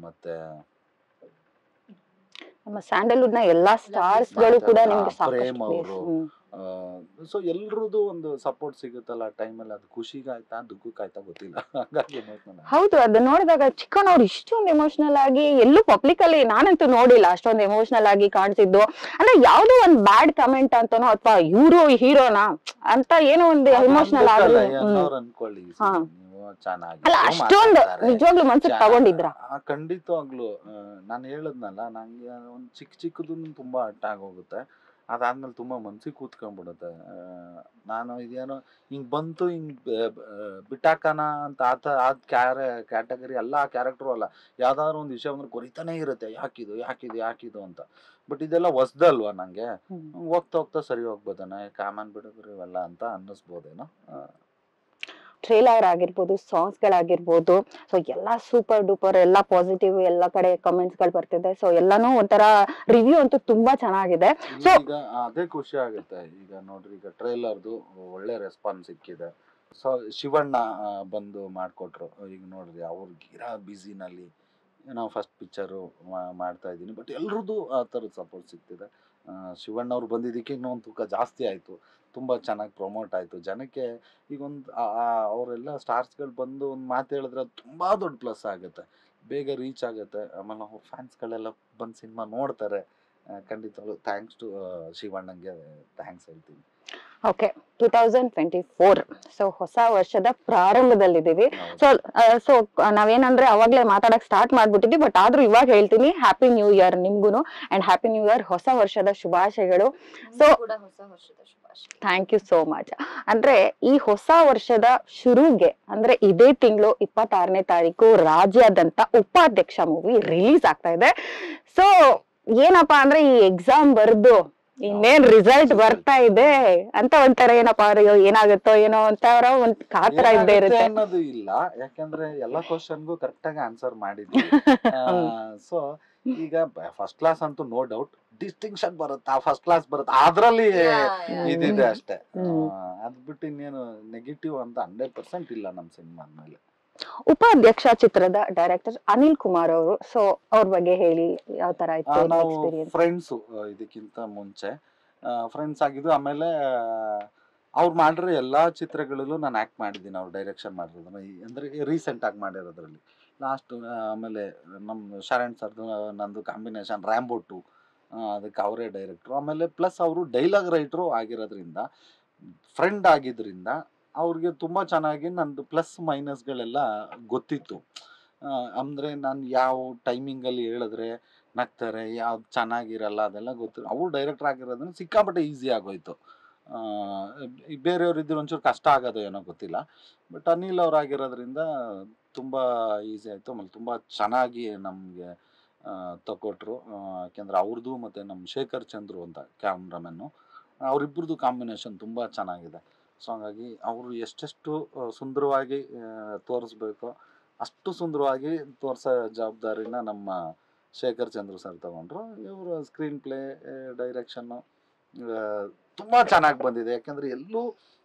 [SPEAKER 1] ಮತ್ತೆ
[SPEAKER 3] ನಮ್ಮ ಸ್ಯಾಂಡಲ್ವುಡ್ ನ ಎಲ್ಲಾ ಸ್ಟಾರ್ಸ್ ಗಳು ಕೂಡ ನಿಮ್ಗೆ
[SPEAKER 1] ಪ್ರೇಮ್ ಅವರು. ಸೊ ಎಲ್ರದ್ದು ಒಂದು ಸಪೋರ್ಟ್ ಸಿಗುತ್ತಲ್ಲ ಟೈಮಲ್ಲಿ, ಅದು ಖುಷಿಗಾಯ್ತಾ ದುಃಖಕ್ಕಾಯ್ತಾ ಗೊತ್ತಿಲ್ಲ. ಹಾಗಾಗಿ
[SPEAKER 3] ಹೌದು, ಅದನ್ನ ನೋಡಿದಾಗ ಚಿಕ್ಕಣ್ಣವ್ರು ಇಷ್ಟೊಂದು ಎಮೋಷನಲ್ ಆಗಿ ಎಲ್ಲೂ ಪಬ್ಲಿಕ್ ಅಲ್ಲಿ ನಾನಂತೂ ನೋಡಿಲ್ಲ ಅಷ್ಟೊಂದು ಎಮೋಷನಲ್ ಆಗಿ ಕಾಣಿಸಿದ್ದು. ಅಂದ್ರೆ ಯಾವ್ದೋ ಒಂದ್ ಬ್ಯಾಡ್ ಕಮೆಂಟ್ ಅಂತನೋ ಅಥವಾ ಇವ್ರು ಹೀರೋನಾ ಅಂತ ಏನೋ ಒಂದು ಎಮೋಷನಲ್ ಆಗಿ
[SPEAKER 1] ಅನ್ಕೊಳ್ಳಿ.
[SPEAKER 3] ಅಲ್ಲ, ಅಷ್ಟೊಂದು ನಿಜವಾಗ್ಲೂ ಮನ್ಸಿಗೆ ತಗೊಂಡಿದ್ರ?
[SPEAKER 1] ಖಂಡಿತವಾಗ್ಲು. ನಾನು ಹೇಳದ್ನಲ್ಲ, ನಂಗೆ ಒಂದ್ ಚಿಕ್ಕದು ತುಂಬಾ ಅಟ್ಟ ಆಗೋಗುತ್ತೆ. ಅದಾದ್ಮೇಲೆ ತುಂಬಾ ಮನ್ಸಿಗೆ ಕೂತ್ಕೊಂಡ್ಬಿಡುತ್ತೆ. ನಾನು ಇದೇನೋ ಹಿಂಗ್ ಬಂತು ಹಿಂಗ್ ಬಿಟ್ಟಾಕನ ಅಂತ ಕ್ಯಾಟಗರಿ ಅಲ್ಲ, ಆ ಕ್ಯಾರೆಕ್ಟರ್ ಅಲ್ಲ. ಯಾವ್ದಾದ್ರು ಒಂದ್ ವಿಷಯ ಬಂದ್ರೆ ಕೊರಿತಾನೆ ಇರುತ್ತೆ, ಯಾಕಿದು ಅಂತ. ಬಟ್ ಇದೆಲ್ಲ ಹೊಸ್ದಲ್ವಾ ನಂಗೆ. ಹೋಗ್ತಾ ಸರಿ ಹೋಗ್ಬೋದನ, ಕಾಮನ್ ಬಿಡೋದ್ರು ಇವೆಲ್ಲ ಅಂತ ಅನ್ನಿಸ್ಬೋದೇನೋ.
[SPEAKER 3] ಟ್ರೇಲರ್ ಆಗಿರ್ಬೋದು, ಸಾಂಗ್ಸ್ ಗಳಾಗಿರ್ಬೋದು, ಸೊ ಎಲ್ಲಾ ಸೂಪರ್ ಡೂಪರ್, ಎಲ್ಲಾ ಪಾಸಿಟಿವ್, ಎಲ್ಲಾ ಕಡೆ ಕಮೆಂಟ್ಸ್ ಗಳು ಬರ್ತಿದೆ. ಸೊ ಎಲ್ಲಾನು ಒಂಥರ ರಿವ್ಯೂ ಅಂತೂ ತುಂಬಾ ಚೆನ್ನಾಗಿದೆ. ಸೊ
[SPEAKER 1] ಈಗ ಅದೇ ಖುಷಿ ಆಗುತ್ತೆ. ಈಗ ನೋಡ್ರಿ, ಈಗ ಟ್ರೈಲರ್ದು ಒಳ್ಳೆ ರೆಸ್ಪಾನ್ಸ್ ಸಿಕ್ಕಿದೆ. ಸೊ ಶಿವಣ್ಣ ಬಂದು ಮಾಡ್ಕೊಟ್ರು. ಈಗ ನೋಡ್ರಿ, ಅವ್ರಿಗೆ ಇರೋ ಬ್ಯುಸಿನಲ್ಲಿ ನಾವು ಫಸ್ಟ್ ಪಿಕ್ಚರು ಮಾಡ್ತಾ ಇದ್ದೀನಿ, ಬಟ್ ಎಲ್ರದ್ದು ಆ ಥರದ ಸಪೋರ್ಟ್ ಸಿಗ್ತಿದೆ. ಶಿವಣ್ಣ ಅವ್ರು ಬಂದಿದ್ದಕ್ಕೆ ಇನ್ನೊಂದು ತೂಕ ಜಾಸ್ತಿ ಆಯಿತು, ತುಂಬ ಚೆನ್ನಾಗಿ ಪ್ರಮೋಟ್ ಆಯಿತು ಜನಕ್ಕೆ. ಈಗ ಒಂದು ಅವರೆಲ್ಲ ಸ್ಟಾರ್ಸ್ಗಳು ಬಂದು ಒಂದು ಮಾತು ಹೇಳಿದ್ರೆ ಅದು ತುಂಬ ದೊಡ್ಡ ಪ್ಲಸ್ ಆಗುತ್ತೆ, ಬೇಗ ರೀಚ್ ಆಗುತ್ತೆ. ಆಮೇಲೆ ಅವ್ರ ಫ್ಯಾನ್ಸ್ಗಳೆಲ್ಲ ಬಂದು ಸಿನಿಮಾ ನೋಡ್ತಾರೆ. ಖಂಡಿತವಾಗ್ಲೂ ಥ್ಯಾಂಕ್ಸ್ ಟು ಶಿವಣ್ಣಂಗೆ ಥ್ಯಾಂಕ್ಸ್ ಹೇಳ್ತೀನಿ.
[SPEAKER 3] ಓಕೆ, 2024, ಸೊ ಹೊಸ ವರ್ಷದ ಪ್ರಾರಂಭದಲ್ಲಿದ್ದೀವಿ. ಸೊ ನಾವೇನಂದ್ರೆ ಅವಾಗ್ಲೇ ಮಾತಾಡಕ್ ಸ್ಟಾರ್ಟ್ ಮಾಡ್ಬಿಟ್ಟಿದ್ವಿ, ಬಟ್ ಆದ್ರೂ ಇವಾಗ ಹೇಳ್ತೀನಿ, ಹ್ಯಾಪಿ ನ್ಯೂ ಇಯರ್ ನಿಮ್ಗುನು, ಅಂಡ್ ಹ್ಯಾಪಿ ನ್ಯೂ ಇಯರ್, ಹೊಸ ವರ್ಷದ ಶುಭಾಶಯಗಳು. So thank you so much. ಅಂದ್ರೆ ಈ ಹೊಸ ವರ್ಷದ ಶುರುಗೆ ಅಂದ್ರೆ ಇದೇ ತಿಂಗಳು 26ನೇ ತಾರೀಕು ರಾಜ್ಯಾದ್ಯಂತ ಉಪಾಧ್ಯಕ್ಷ ಮೂವಿ ರಿಲೀಸ್ ಆಗ್ತಾ ಇದೆ. ಸೊ ಏನಪ್ಪಾ ಅಂದ್ರೆ ಈ ಎಕ್ಸಾಮ್ ಬರ್ದು ಇನ್ನೇನ್ ರಿಸಲ್ಟ್ ಬರ್ತಾ ಇದೆ ಅಂತ ಒಂಥರ ಏನಪ್ಪಾ ಏನಾಗುತ್ತೋ ಏನೋ ಒಂಥರ ಒಂದ್ ಕಾತರ ಇದ್ದೇ ಇರುತ್ತೆ
[SPEAKER 1] ಅನ್ನೋದು ಇಲ್ಲ, ಯಾಕಂದ್ರೆ ಎಲ್ಲಾ ಕ್ವಶನ್ಗೂ ಕರೆಕ್ಟ್ ಆಗಿ ಆನ್ಸರ್ ಮಾಡಿದ್ವಿ. ಸೊ ಈಗ ಫಸ್ಟ್ ಕ್ಲಾಸ್ ಅಂತೂ ನೋ ಡೌಟ್, ಡಿಸ್ಟಿಂಕ್ಷನ್ ಬರುತ್ತಾ, ಫಸ್ಟ್ ಕ್ಲಾಸ್ ಬರುತ್ತಾ, ಅದ್ರಲ್ಲಿ ಇದಿದೆ ಅಷ್ಟೇ. ಅದ್ ಬಿಟ್ಟು ಇನ್ನೇನು ನೆಗೆಟಿವ್ ಅಂತ 100% ಇಲ್ಲ ನಮ್ ಸಿನಿಮಾ ಮೇಲೆ.
[SPEAKER 3] ಉಪಾಧ್ಯಕ್ಷ ಚಿತ್ರದ ಡೈರೆಕ್ಟರ್ ಅನಿಲ್ ಕುಮಾರ್ ಅವರು, ಸೊ ಅವ್ರ ಬಗ್ಗೆ ಹೇಳಿ, ಯಾವ ತರ ಇತ್ತು
[SPEAKER 1] ನಾವು
[SPEAKER 3] ಎಕ್ಸ್ಪೀರಿಯನ್ಸ್?
[SPEAKER 1] ಫ್ರೆಂಡ್ಸು, ಇದಕ್ಕಿಂತ ಮುಂಚೆ ಫ್ರೆಂಡ್ಸ್ ಆಗಿದ್ದು. ಆಮೇಲೆ ಅವ್ರು ಮಾಡಿರೋ ಎಲ್ಲಾ ಚಿತ್ರಗಳಲ್ಲೂ ನಾನು ಆಕ್ಟ್ ಮಾಡಿದ್ದೀನಿ, ಅವ್ರು ಡೈರೆಕ್ಷನ್ ಮಾಡಿರೋದನ್ನ. ಅಂದ್ರೆ ರೀಸೆಂಟ್ ಆಗಿ ಮಾಡಿರೋದ್ರಲ್ಲಿ ಲಾಸ್ಟ್. ಆಮೇಲೆ ನಮ್ಮ ಶರಣ್ ಸರ್ದು ನಂದು ಕಾಂಬಿನೇಷನ್ ರ್ಯಾಂಬೋ 2, ಅದಕ್ಕೆ ಅವರೇ ಡೈರೆಕ್ಟ್ರು. ಆಮೇಲೆ ಪ್ಲಸ್ ಅವರು ಡೈಲಾಗ್ ರೈಟ್ರು ಆಗಿರೋದ್ರಿಂದ, ಫ್ರೆಂಡ್ ಆಗಿದ್ರಿಂದ ಅವ್ರಿಗೆ ತುಂಬ ಚೆನ್ನಾಗಿ ನಂದು ಪ್ಲಸ್ ಮೈನಸ್ಗಳೆಲ್ಲ ಗೊತ್ತಿತ್ತು. ಅಂದರೆ ನಾನು ಯಾವ ಟೈಮಿಂಗಲ್ಲಿ ಹೇಳಿದ್ರೆ ನಗ್ತಾರೆ, ಯಾವ್ದು ಚೆನ್ನಾಗಿರಲ್ಲ, ಅದೆಲ್ಲ ಗೊತ್ತು. ಅವ್ರು ಡೈರೆಕ್ಟರ್ ಆಗಿರೋದ್ರಿಂದ ಸಿಕ್ಕಾಪಟ್ಟೆ ಈಸಿ ಆಗೋಯ್ತು. ಬೇರೆಯವ್ರು ಇದ್ರೆ ಒಂಚೂರು ಕಷ್ಟ ಆಗೋದು ಏನೋ ಗೊತ್ತಿಲ್ಲ, ಬಟ್ ಅನಿಲ್ ಅವ್ರು ಆಗಿರೋದ್ರಿಂದ ತುಂಬ ಈಸಿ ಆಯಿತು. ಆಮೇಲೆ ತುಂಬ ಚೆನ್ನಾಗಿ ನಮಗೆ ತಗೊಟ್ರು. ಯಾಕೆಂದರೆ ಅವ್ರದ್ದು ಮತ್ತು ನಮ್ಮ ಶೇಖರ್ ಚಂದ್ರು ಅಂತ ಕ್ಯಾಮ್ರಾಮನ್ನು, ಅವರಿಬ್ಬರದು ಕಾಂಬಿನೇಷನ್ ತುಂಬ ಚೆನ್ನಾಗಿದೆ. ಸೊ ಹಂಗಾಗಿ ಅವರು ಎಷ್ಟೆಷ್ಟು ಸುಂದರವಾಗಿ ತೋರಿಸ್ಬೇಕೋ ಅಷ್ಟು ಸುಂದರವಾಗಿ ತೋರಿಸೋ ಜವಾಬ್ದಾರಿನ ನಮ್ಮ ಶೇಖರ್ ಚಂದ್ರು ಸರ್ ತಗೊಂಡ್ರು. ಇವರು ಸ್ಕ್ರೀನ್ ಪ್ಲೇ, ಡೈರೆಕ್ಷನ್ನು ತುಂಬ ಚೆನ್ನಾಗಿ ಬಂದಿದೆ. ಯಾಕೆಂದರೆ ಎಲ್ಲೂ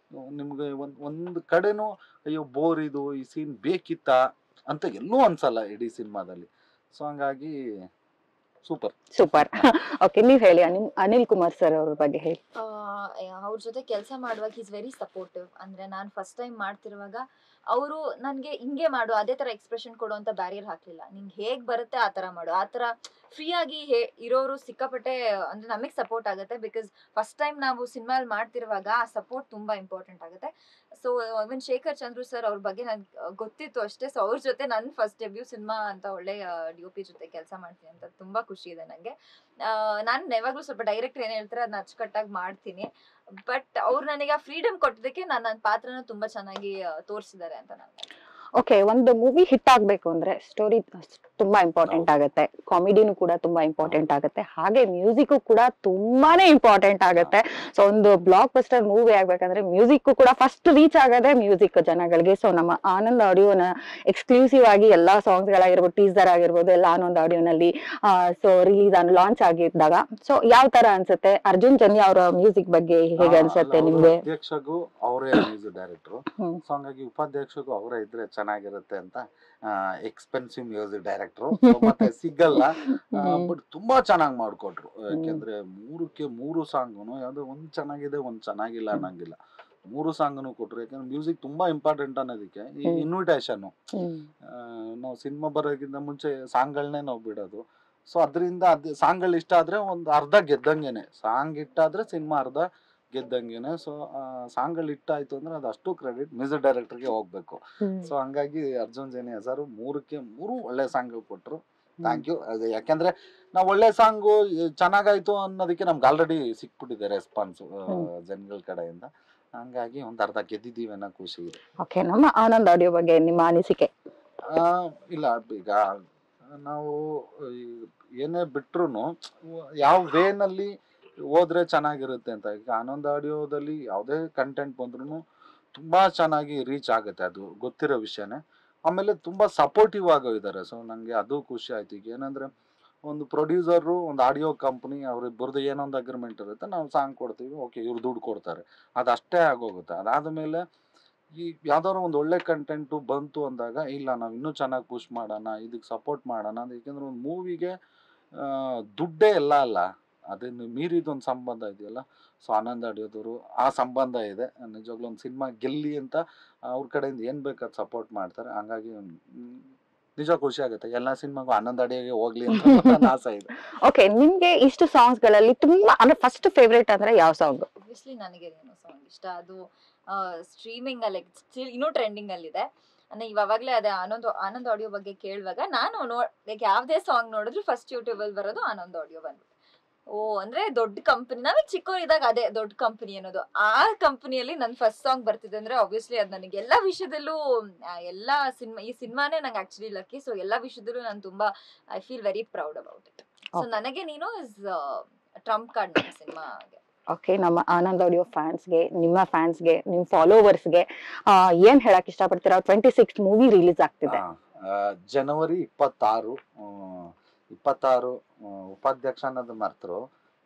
[SPEAKER 1] ನಿಮ್ಗೆ ಒಂದು ಕಡೆನೂ ಅಯ್ಯೋ ಬೋರ್ ಇದು, ಈ ಸೀನ್ ಬೇಕಿತ್ತಾ ಅಂತ ಎಲ್ಲೂ ಅನ್ಸಲ್ಲ ಇಡೀ ಸಿನಿಮಾದಲ್ಲಿ. ಸೊ ಹಂಗಾಗಿ ಸೂಪರ್.
[SPEAKER 3] ಓಕೆ, ನೀವ್ ಹೇಳಿ ಅನಿಲ್ ಕುಮಾರ್ ಸರ್ ಅವ್ರ ಬಗ್ಗೆ ಹೇಳಿ.
[SPEAKER 4] ಅವ್ರ ಜೊತೆ ಕೆಲಸ ಮಾಡುವಾಗ ಈಸ್ ವೆರಿ ಸಪೋರ್ಟಿವ್. ಅಂದ್ರೆ ನಾನು ಫಸ್ಟ್ ಟೈಮ್ ಮಾಡ್ತಿರುವಾಗ ಅವರು ನನ್ಗೆ ಹಿಂಗೆ ಮಾಡು, ಅದೇ ತರ ಎಕ್ಸ್ಪ್ರೆಷನ್ ಕೊಡು ಅಂತ ಬ್ಯಾರಿಯರ್ ಹಾಕ್ಲಿಲ್ಲ. ನಿಂಗೆ ಹೇಗ್ ಬರುತ್ತೆ ಆ ತರ ಮಾಡು, ಆ ತರ ಫ್ರೀ ಆಗಿ ಇರೋರು ಸಿಕ್ಕಾಪಟ್ಟೆ ಅಂದ್ರೆ ನಮಗ್ ಸಪೋರ್ಟ್ ಆಗುತ್ತೆ. ಬಿಕಾಸ್ ಫಸ್ಟ್ ಟೈಮ್ ನಾವು ಸಿನಿಮಾ ಮಾಡ್ತಿರುವಾಗ ಆ ಸಪೋರ್ಟ್ ತುಂಬಾ ಇಂಪಾರ್ಟೆಂಟ್ ಆಗುತ್ತೆ. ಸೊ ಇವನ್ ಶೇಖರ್ ಚಂದ್ರು ಸರ್ ಅವ್ರ ಬಗ್ಗೆ ನನ್ಗೆ ಗೊತ್ತಿತ್ತು ಅಷ್ಟೇ. ಸೊ ಅವ್ರ ಜೊತೆ ನನ್ ಫಸ್ಟ್ ಡೆಬ್ಯೂ ಸಿನಿಮಾ ಅಂತ ಒಳ್ಳೆ DOP ಜೊತೆ ಕೆಲಸ ಮಾಡ್ತೀನಿ ಅಂತ ತುಂಬಾ ಖುಷಿ ಇದೆ ನಂಗೆ. ನಾನು ಯಾವಾಗ್ಲೂ ಸ್ವಲ್ಪ ಡೈರೆಕ್ಟರ್ ಏನ್ ಹೇಳ್ತಾರೆ ಅದನ್ನ ಅಚ್ಚುಕಟ್ಟಾಗಿ ಮಾಡ್ತೀನಿ. ಬಟ್ ಅವ್ರು ನನಗೆ ಆ ಫ್ರೀಡಮ್ ಕೊಟ್ಟಿದ್ದಕ್ಕೆ ನನ್ನ ಪಾತ್ರನ ತುಂಬಾ ಚೆನ್ನಾಗಿ ತೋರಿಸಿದ್ದಾರೆ ಅಂತ ನಾನು.
[SPEAKER 3] ಓಕೆ, ಒಂದು ಮೂವಿ ಹಿಟ್ ಆಗ್ಬೇಕು ಅಂದ್ರೆ ಸ್ಟೋರಿ ತುಂಬಾ ಇಂಪಾರ್ಟೆಂಟ್ ಆಗುತ್ತೆ, ಕಾಮಿಡಿನೂ ಕೂಡ ತುಂಬಾ ಇಂಪಾರ್ಟೆಂಟ್ ಆಗುತ್ತೆ, ಹಾಗೆ ಮ್ಯೂಸಿಕ್ ಕೂಡ ತುಂಬಾನೇ ಇಂಪಾರ್ಟೆಂಟ್ ಆಗುತ್ತೆ. ಸೊ ಒಂದು ಬ್ಲಾಕ್ ಬಸ್ಟರ್ ಮೂವಿ ಆಗ್ಬೇಕಂದ್ರೆ ಮ್ಯೂಸಿಕ್ ಕೂಡ ಫಸ್ಟ್ ರೀಚ್ ಆಗೋದೇ ಮ್ಯೂಸಿಕ್ ಜನಗಳಿಗೆ. ಸೊ ನಮ್ಮ ಆನಂದ್ ಆಡಿಯೋನ ಎಕ್ಸ್ಕ್ಲೂಸಿವ್ ಆಗಿ ಎಲ್ಲಾ ಸಾಂಗ್ಸ್ ಗಳಾಗಿರ್ಬೋದು, ಟೀಸರ್ ಆಗಿರ್ಬೋದು, ಎಲ್ಲ ಆನಂದ್ ಆಡಿಯೋನಲ್ಲಿ ಸೊ ರಿಲೀಸ್ ಲಾಂಚ್ ಆಗಿದ್ದಾಗ ಸೊ ಯಾವ ತರ ಅನ್ಸುತ್ತೆ? ಅರ್ಜುನ್ ಜನ್ಯ ಅವರ ಮ್ಯೂಸಿಕ್ ಬಗ್ಗೆ ಹೇಗೆ ಅನ್ಸುತ್ತೆ ನಿಮ್ಗೆ?
[SPEAKER 1] ಅಧ್ಯಕ್ಷಗೂ ಅವರೇ ಮ್ಯೂಸಿಕ್ ಡೈರೆಕ್ಟ್ರು, ಸೊ ಹಂಗಾಗಿ ಉಪಾಧ್ಯಕ್ಷಗೂ ಅವರೇ ಇದ್ರೆ ಚೆನ್ನಾಗಿರುತ್ತೆ ಅಂತ. ಎಕ್ಸ್ಪೆನ್ಸಿವ್ ಮ್ಯೂಸಿಕ್ ಡೈರೆಕ್ಟ್ರು, ಮತ್ತೆ ಸಿಗಲ್ಲ, ಬಟ್ ತುಂಬಾ ಚೆನ್ನಾಗಿ ಮಾಡ್ಕೊಟ್ರು. ಯಾಕೆಂದ್ರೆ 3ಕ್ಕೆ 3 ಸಾಂಗುನು ಯಾವ್ದೋ ಒಂದ್ ಚೆನ್ನಾಗಿದೆ ಒಂದ್ ಚೆನ್ನಾಗಿಲ್ಲ ಅನ್ನಂಗಿಲ್ಲ, 3 ಸಾಂಗ್ನು ಕೊಟ್ರು. ಯಾಕಂದ್ರೆ ಮ್ಯೂಸಿಕ್ ತುಂಬಾ ಇಂಪಾರ್ಟೆಂಟ್ ಅನ್ನೋದಕ್ಕೆ ಈ ಇನ್ವಿಟೇಷನ್. ನಾವು ಸಿನಿಮಾ ಬರೋಕ್ಕಿಂತ ಮುಂಚೆ ಸಾಂಗ್ಗಳನ್ನೇ ನಾವು ಬಿಡೋದು. ಸೊ ಅದರಿಂದ ಸಾಂಗ್ಗಳು ಇಷ್ಟ ಆದ್ರೆ ಒಂದು ಅರ್ಧ ಗೆದ್ದಂಗೆನೆ, ಸಾಂಗ್ ಇಟ್ಟಾದ್ರೆ ಸಿನಿಮಾ ಅರ್ಧ ಗೆದ್ದಂಗೆನೆ. ಸೊ ಸಾಂಗ್ಗಳು ಇಟ್ಟಾಯ್ತು ಅಂದ್ರೆ ಅದು ಅಷ್ಟು ಕ್ರೆಡಿಟ್ ಮ್ಯೂಸಿಕ್ ಡೈರೆಕ್ಟರ್ಗೆ ಹೋಗ್ಬೇಕು. ಸೊ ಹಂಗಾಗಿ ಅರ್ಜುನ್ ಜನ್ಯ ಸರ್ 3ಕ್ಕೆ 3 ಒಳ್ಳೆ ಸಾಂಗ್ ಕೊಟ್ರು. Thank you. ಯಾಕೆಂದ್ರೆ ನಾವು ಒಳ್ಳೆ ಸಾಂಗು ಚೆನ್ನಾಗಾಯ್ತು ಅನ್ನೋದಕ್ಕೆ ನಮ್ಗೆ ಆಲ್ರೆಡಿ ಸಿಕ್ಬಿಟ್ಟಿದೆ ರೆಸ್ಪಾನ್ಸ್ ಜನಗಳ ಕಡೆಯಿಂದ. ಹಂಗಾಗಿ ಒಂದ್ ಅರ್ಧ ಗೆದ್ದಿದ್ದೀವಿ ಅನ್ನೋ ಖುಷಿ ಇದೆ.
[SPEAKER 3] ಓಕೆ, ನಮ್ಮ ಆನಂದ್ ಆಡಿಯೋ ಬಗ್ಗೆ ನಿಮ್ಮ ಅನಿಸಿಕೆ?
[SPEAKER 1] ಇಲ್ಲ, ಈಗ ನಾವು ಏನೇ ಬಿಟ್ರು ಯಾವ ವೇನಲ್ಲಿ ಹೋದ್ರೆ ಚೆನ್ನಾಗಿರುತ್ತೆ ಅಂತ. ಈಗ ಆನಂದ್ ಆಡಿಯೋದಲ್ಲಿ ಯಾವುದೇ ಕಂಟೆಂಟ್ ಬಂದ್ರು ತುಂಬಾ ಚೆನ್ನಾಗಿ ರೀಚ್ ಆಗುತ್ತೆ, ಅದು ಗೊತ್ತಿರೋ ವಿಷಯನೇ. ಆಮೇಲೆ ತುಂಬಾ ಸಪೋರ್ಟಿವ್ ಆಗೋ ಇದ್ದಾರೆ. ಸೊ ನಂಗೆ ಅದು ಖುಷಿ ಆಯ್ತು. ಈಗ ಏನಂದ್ರೆ ಒಂದು ಪ್ರೊಡ್ಯೂಸರು, ಒಂದು ಆಡಿಯೋ ಕಂಪ್ನಿ, ಅವ್ರಿಬ್ಬರದ್ದು ಏನೊಂದು ಅಗ್ರಿಮೆಂಟ್ ಇರುತ್ತೆ, ನಾವು ಸಾಂಗ್ ಕೊಡ್ತೀವಿ, ಓಕೆ ಇವ್ರು ದುಡ್ಡು ಕೊಡ್ತಾರೆ, ಅದಷ್ಟೇ ಆಗೋಗುತ್ತೆ. ಅದಾದ್ಮೇಲೆ ಈ ಯಾವ್ದಾದ್ರು ಒಂದು ಒಳ್ಳೆ ಕಂಟೆಂಟು ಬಂತು ಅಂದಾಗ, ಇಲ್ಲ ನಾವು ಇನ್ನೂ ಚೆನ್ನಾಗಿ ಪುಷ್ ಮಾಡೋಣ, ಇದಕ್ಕೆ ಸಪೋರ್ಟ್ ಮಾಡೋಣ ಅಂತ. ಯಾಕೆಂದ್ರೆ ಒಂದು ಮೂವಿಗೆ ದುಡ್ಡೇ ಎಲ್ಲ ಅಲ್ಲ, ಅದನ್ನು ಮೀರಿದೊಂದು ಸಂಬಂಧ ಇದೆಯಲ್ಲ. ಸೊ ಆನಂದ್ ಆಡಿಯೋದವರು ಆ ಸಂಬಂಧ ಇದೆ. ನಿಜವಾಗ್ಲೂ ಒಂದು ಸಿನಿಮಾ ಗೆಲ್ಲಿ ಅಂತ ಅವ್ರ ಕಡೆಯಿಂದ ಏನು ಬೇಕಾದ್ ಸಪೋರ್ಟ್ ಮಾಡ್ತಾರೆ. ಹಂಗಾಗಿ ನಿಜ ಖುಷಿ ಆಗುತ್ತೆ. ಎಲ್ಲ ಸಿನಿಮಾಗೂ ಆನಂದ್ ಆಡಿಯೋಗೆ ಹೋಗ್ಲಿ ಅಂತ ನನ್ನ ಆಸೆ ಇದೆ.
[SPEAKER 3] ಓಕೆ, ನಿಮ್ಗೆ ಇಷ್ಟು ಸಾಂಗ್ಸ್ ಗಳಲ್ಲಿ ತುಂಬಾ ಅಂದ್ರೆ ಫಸ್ಟ್ ಫೇವ್ರೇಟ್ ಅಂದ್ರೆ ಯಾವ ಸಾಂಗ್?
[SPEAKER 4] ಆಬ್ವಿಯಸ್ಲಿ ನನಗೆ ಏನೋ ಸಾಂಗ್ ಇಷ್ಟ, ಅದು ಸ್ಟ್ರೀಮಿಂಗ್ ಅಲ್ಲಿ ಇನ್ನೂ ಟ್ರೆಂಡಿಂಗ್ ಅಲ್ಲಿ ಇದೆ. ಇವಾಗಲೇ ಅದೇ ಆನಂದ್ ಆಡಿಯೋ ಬಗ್ಗೆ ಕೇಳುವಾಗ ನಾನು ಲೈಕ್ ಯಾವ್ದೇ ಸಾಂಗ್ ನೋಡಿದ್ರು ಫಸ್ಟ್ ಯೂಟ್ಯೂಬ್ ಅಲ್ಲಿ ಬರೋದು ಆನಂದ್ ಆಡಿಯೋ ಬಂದ್ಬಿಟ್ಟು. ಅಂದ್ರೆ ದೊಡ್ಡ ಕಂಪನಿ, ನಾವೇ ಚಿಕ್ಕವರಿದ್ದಾಗ ಅದೇ ದೊಡ್ಡ ಕಂಪನಿ ಅನ್ನೋದು. ಆ ಕಂಪನಿಯಲ್ಲಿ ನನ್ ಫಸ್ಟ್ ಸಾಂಗ್ ಬರ್ತಿದೆ ಅಂದ್ರೆ ಆಬ್ವಿಯಸ್ಲಿ ಅದು ನನಗೆ ಎಲ್ಲಾ ವಿಷಯದಲ್ಲೂ ಎಲ್ಲಾ ಈ ಸಿನಿಮಾನೇ ನಂಗೆ ಆಕ್ಚುಲಿ ಲಕ್ಕಿ. ಸೊ ಎಲ್ಲಾ ವಿಷಯದಲ್ಲೂ ನಾನು ತುಂಬಾ I feel very proud about it. So ನನಗೆ ನೀನು ಇಸ್ ಟ್ರಂಪ್ ಕಾರ್ಡ್ ನನ್ನ ಸಿನಿಮಾಗೆ.
[SPEAKER 3] ಓಕೆ, ನಮ್ಮ ಆನಂದ್ ಆಡಿಯೋ ಫ್ಯಾನ್ಸ್ಗೆ, ನಿಮ್ಮ ಫ್ಯಾನ್ಸ್ಗೆ, ನಿಮ್ ಫಾಲೋವರ್ಸ್ಗೆ ಏನ್ ಹೇಳಕ್ ಇಷ್ಟಪಡ್ತೀರಾ? 26 ಮೂವಿ ರಿಲೀಸ್ ಆಗ್ತಿದೆ.
[SPEAKER 1] ಜನವರಿ 26 ಉಪಾಧ್ಯಕ್ಷ ಅನ್ನೋದು ಮರ್ತರು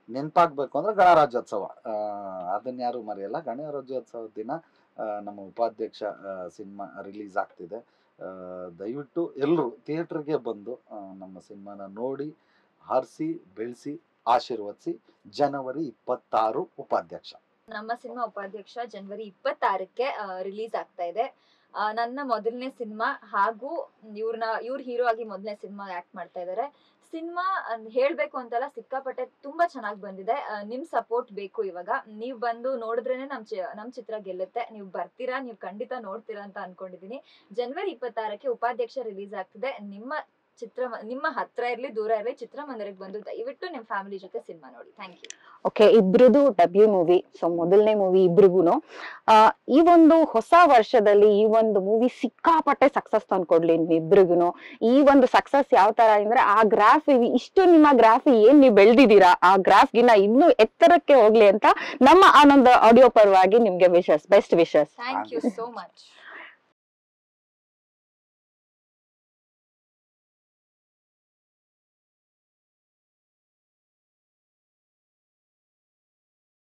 [SPEAKER 1] ನೆನಪಾಗ್ಬೇಕು ಅಂದ್ರೆ ಗಣರಾಜ್ಯೋತ್ಸವ, ಅದನ್ನ ಯಾರು ಮರೆಯಲ್ಲ. ಗಣರಾಜ್ಯೋತ್ಸವದ ದಿನ ನಮ್ಮ ಉಪಾಧ್ಯಕ್ಷ ಸಿನಿಮಾ ರಿಲೀಸ್ ಆಗ್ತಿದೆ. ದಯವಿಟ್ಟು ಎಲ್ಲರೂ ಥಿಯೇಟರ್ಗೆ ಬಂದು ನಮ್ಮ ಸಿನಿಮಾನ ನೋಡಿ, ಹರಿಸಿ ಬೆಳೆಸಿ ಆಶೀರ್ವದಿಸಿ. ಜನವರಿ 26 ಉಪಾಧ್ಯಕ್ಷ.
[SPEAKER 4] ನಮ್ಮ ಸಿನಿಮಾ ಉಪಾಧ್ಯಕ್ಷ ಜನವರಿ 26ಕ್ಕೆ ರಿಲೀಸ್ ಆಗ್ತಾ ಇದೆ. ನನ್ನ ಮೊದಲನೇ ಸಿನಿಮಾ, ಹಾಗೂ ಇವ್ರ ಹೀರೋ ಆಗಿ ಮೊದಲನೇ ಸಿನಿಮಾ ಆಕ್ಟ್ ಮಾಡ್ತಾ ಇದ್ದಾರೆ. ಸಿನಿಮಾ ಹೇಳ್ಬೇಕು ಅಂತಲ್ಲ, ಸಿಕ್ಕಾಪಟ್ಟೆ ತುಂಬಾ ಚೆನ್ನಾಗಿ ಬಂದಿದೆ. ನಿಮ್ ಸಪೋರ್ಟ್ ಬೇಕು. ಇವಾಗ ನೀವ್ ಬಂದು ನೋಡಿದ್ರೇನೆ ನಮ್ ಚಿತ್ರ ಗೆಲ್ಲುತ್ತೆ. ನೀವು ಬರ್ತೀರಾ, ನೀವು ಖಂಡಿತ ನೋಡ್ತೀರಾ ಅಂತ ಅನ್ಕೊಂಡಿದೀನಿ. ಜನವರಿ 26ಕ್ಕೆ ಉಪಾಧ್ಯಕ್ಷ ರಿಲೀಸ್ ಆಗ್ತಿದೆ. ನಿಮ್ಮ ಹತ್ರ ಇರ್ಲಿ ದೂರ ಇರ್ಲಿ, ಚಿತ್ರಮಂದಿರಕ್ಕೆ ಬಂದು ದಯವಿಟ್ಟು ನಿಮ್ ಫ್ಯಾಮಿಲಿ ಜೊತೆ ಸಿನಿಮಾ ನೋಡಿ. Thank you.
[SPEAKER 3] ಓಕೆ, ಇಬ್ರದು ಡೆಬ್ಯೂ ಮೂವಿ, ಸೊ ಮೊದಲನೇ ಮೂವಿ ಇಬ್ರಿಗೂನು. ಈ ಒಂದು ಹೊಸ ವರ್ಷದಲ್ಲಿ ಈ ಒಂದು ಮೂವಿ ಸಿಕ್ಕಾಪಟ್ಟೆ ಸಕ್ಸಸ್ ತಂದ್ಕೊಡ್ಲಿ ಇಬ್ರಿಗೂನು. ಈ ಒಂದು ಸಕ್ಸಸ್ ಯಾವ ತರ ಅಂದ್ರೆ, ಆ ಗ್ರಾಫ್ ಇಷ್ಟು ನಿಮ್ಮ ಗ್ರಾಫ್ ಏನ್ ನೀವು ಬೆಳೆದಿದ್ದೀರಾ, ಆ ಗ್ರಾಫ್ ಗಿನ್ನ ಇನ್ನೂ ಎತ್ತರಕ್ಕೆ ಹೋಗ್ಲಿ ಅಂತ ನಮ್ಮ ಆನಂದ್ ಆಡಿಯೋ ಪರವಾಗಿ ನಿಮ್ಗೆ wishes, best wishes.
[SPEAKER 4] Thank you so much.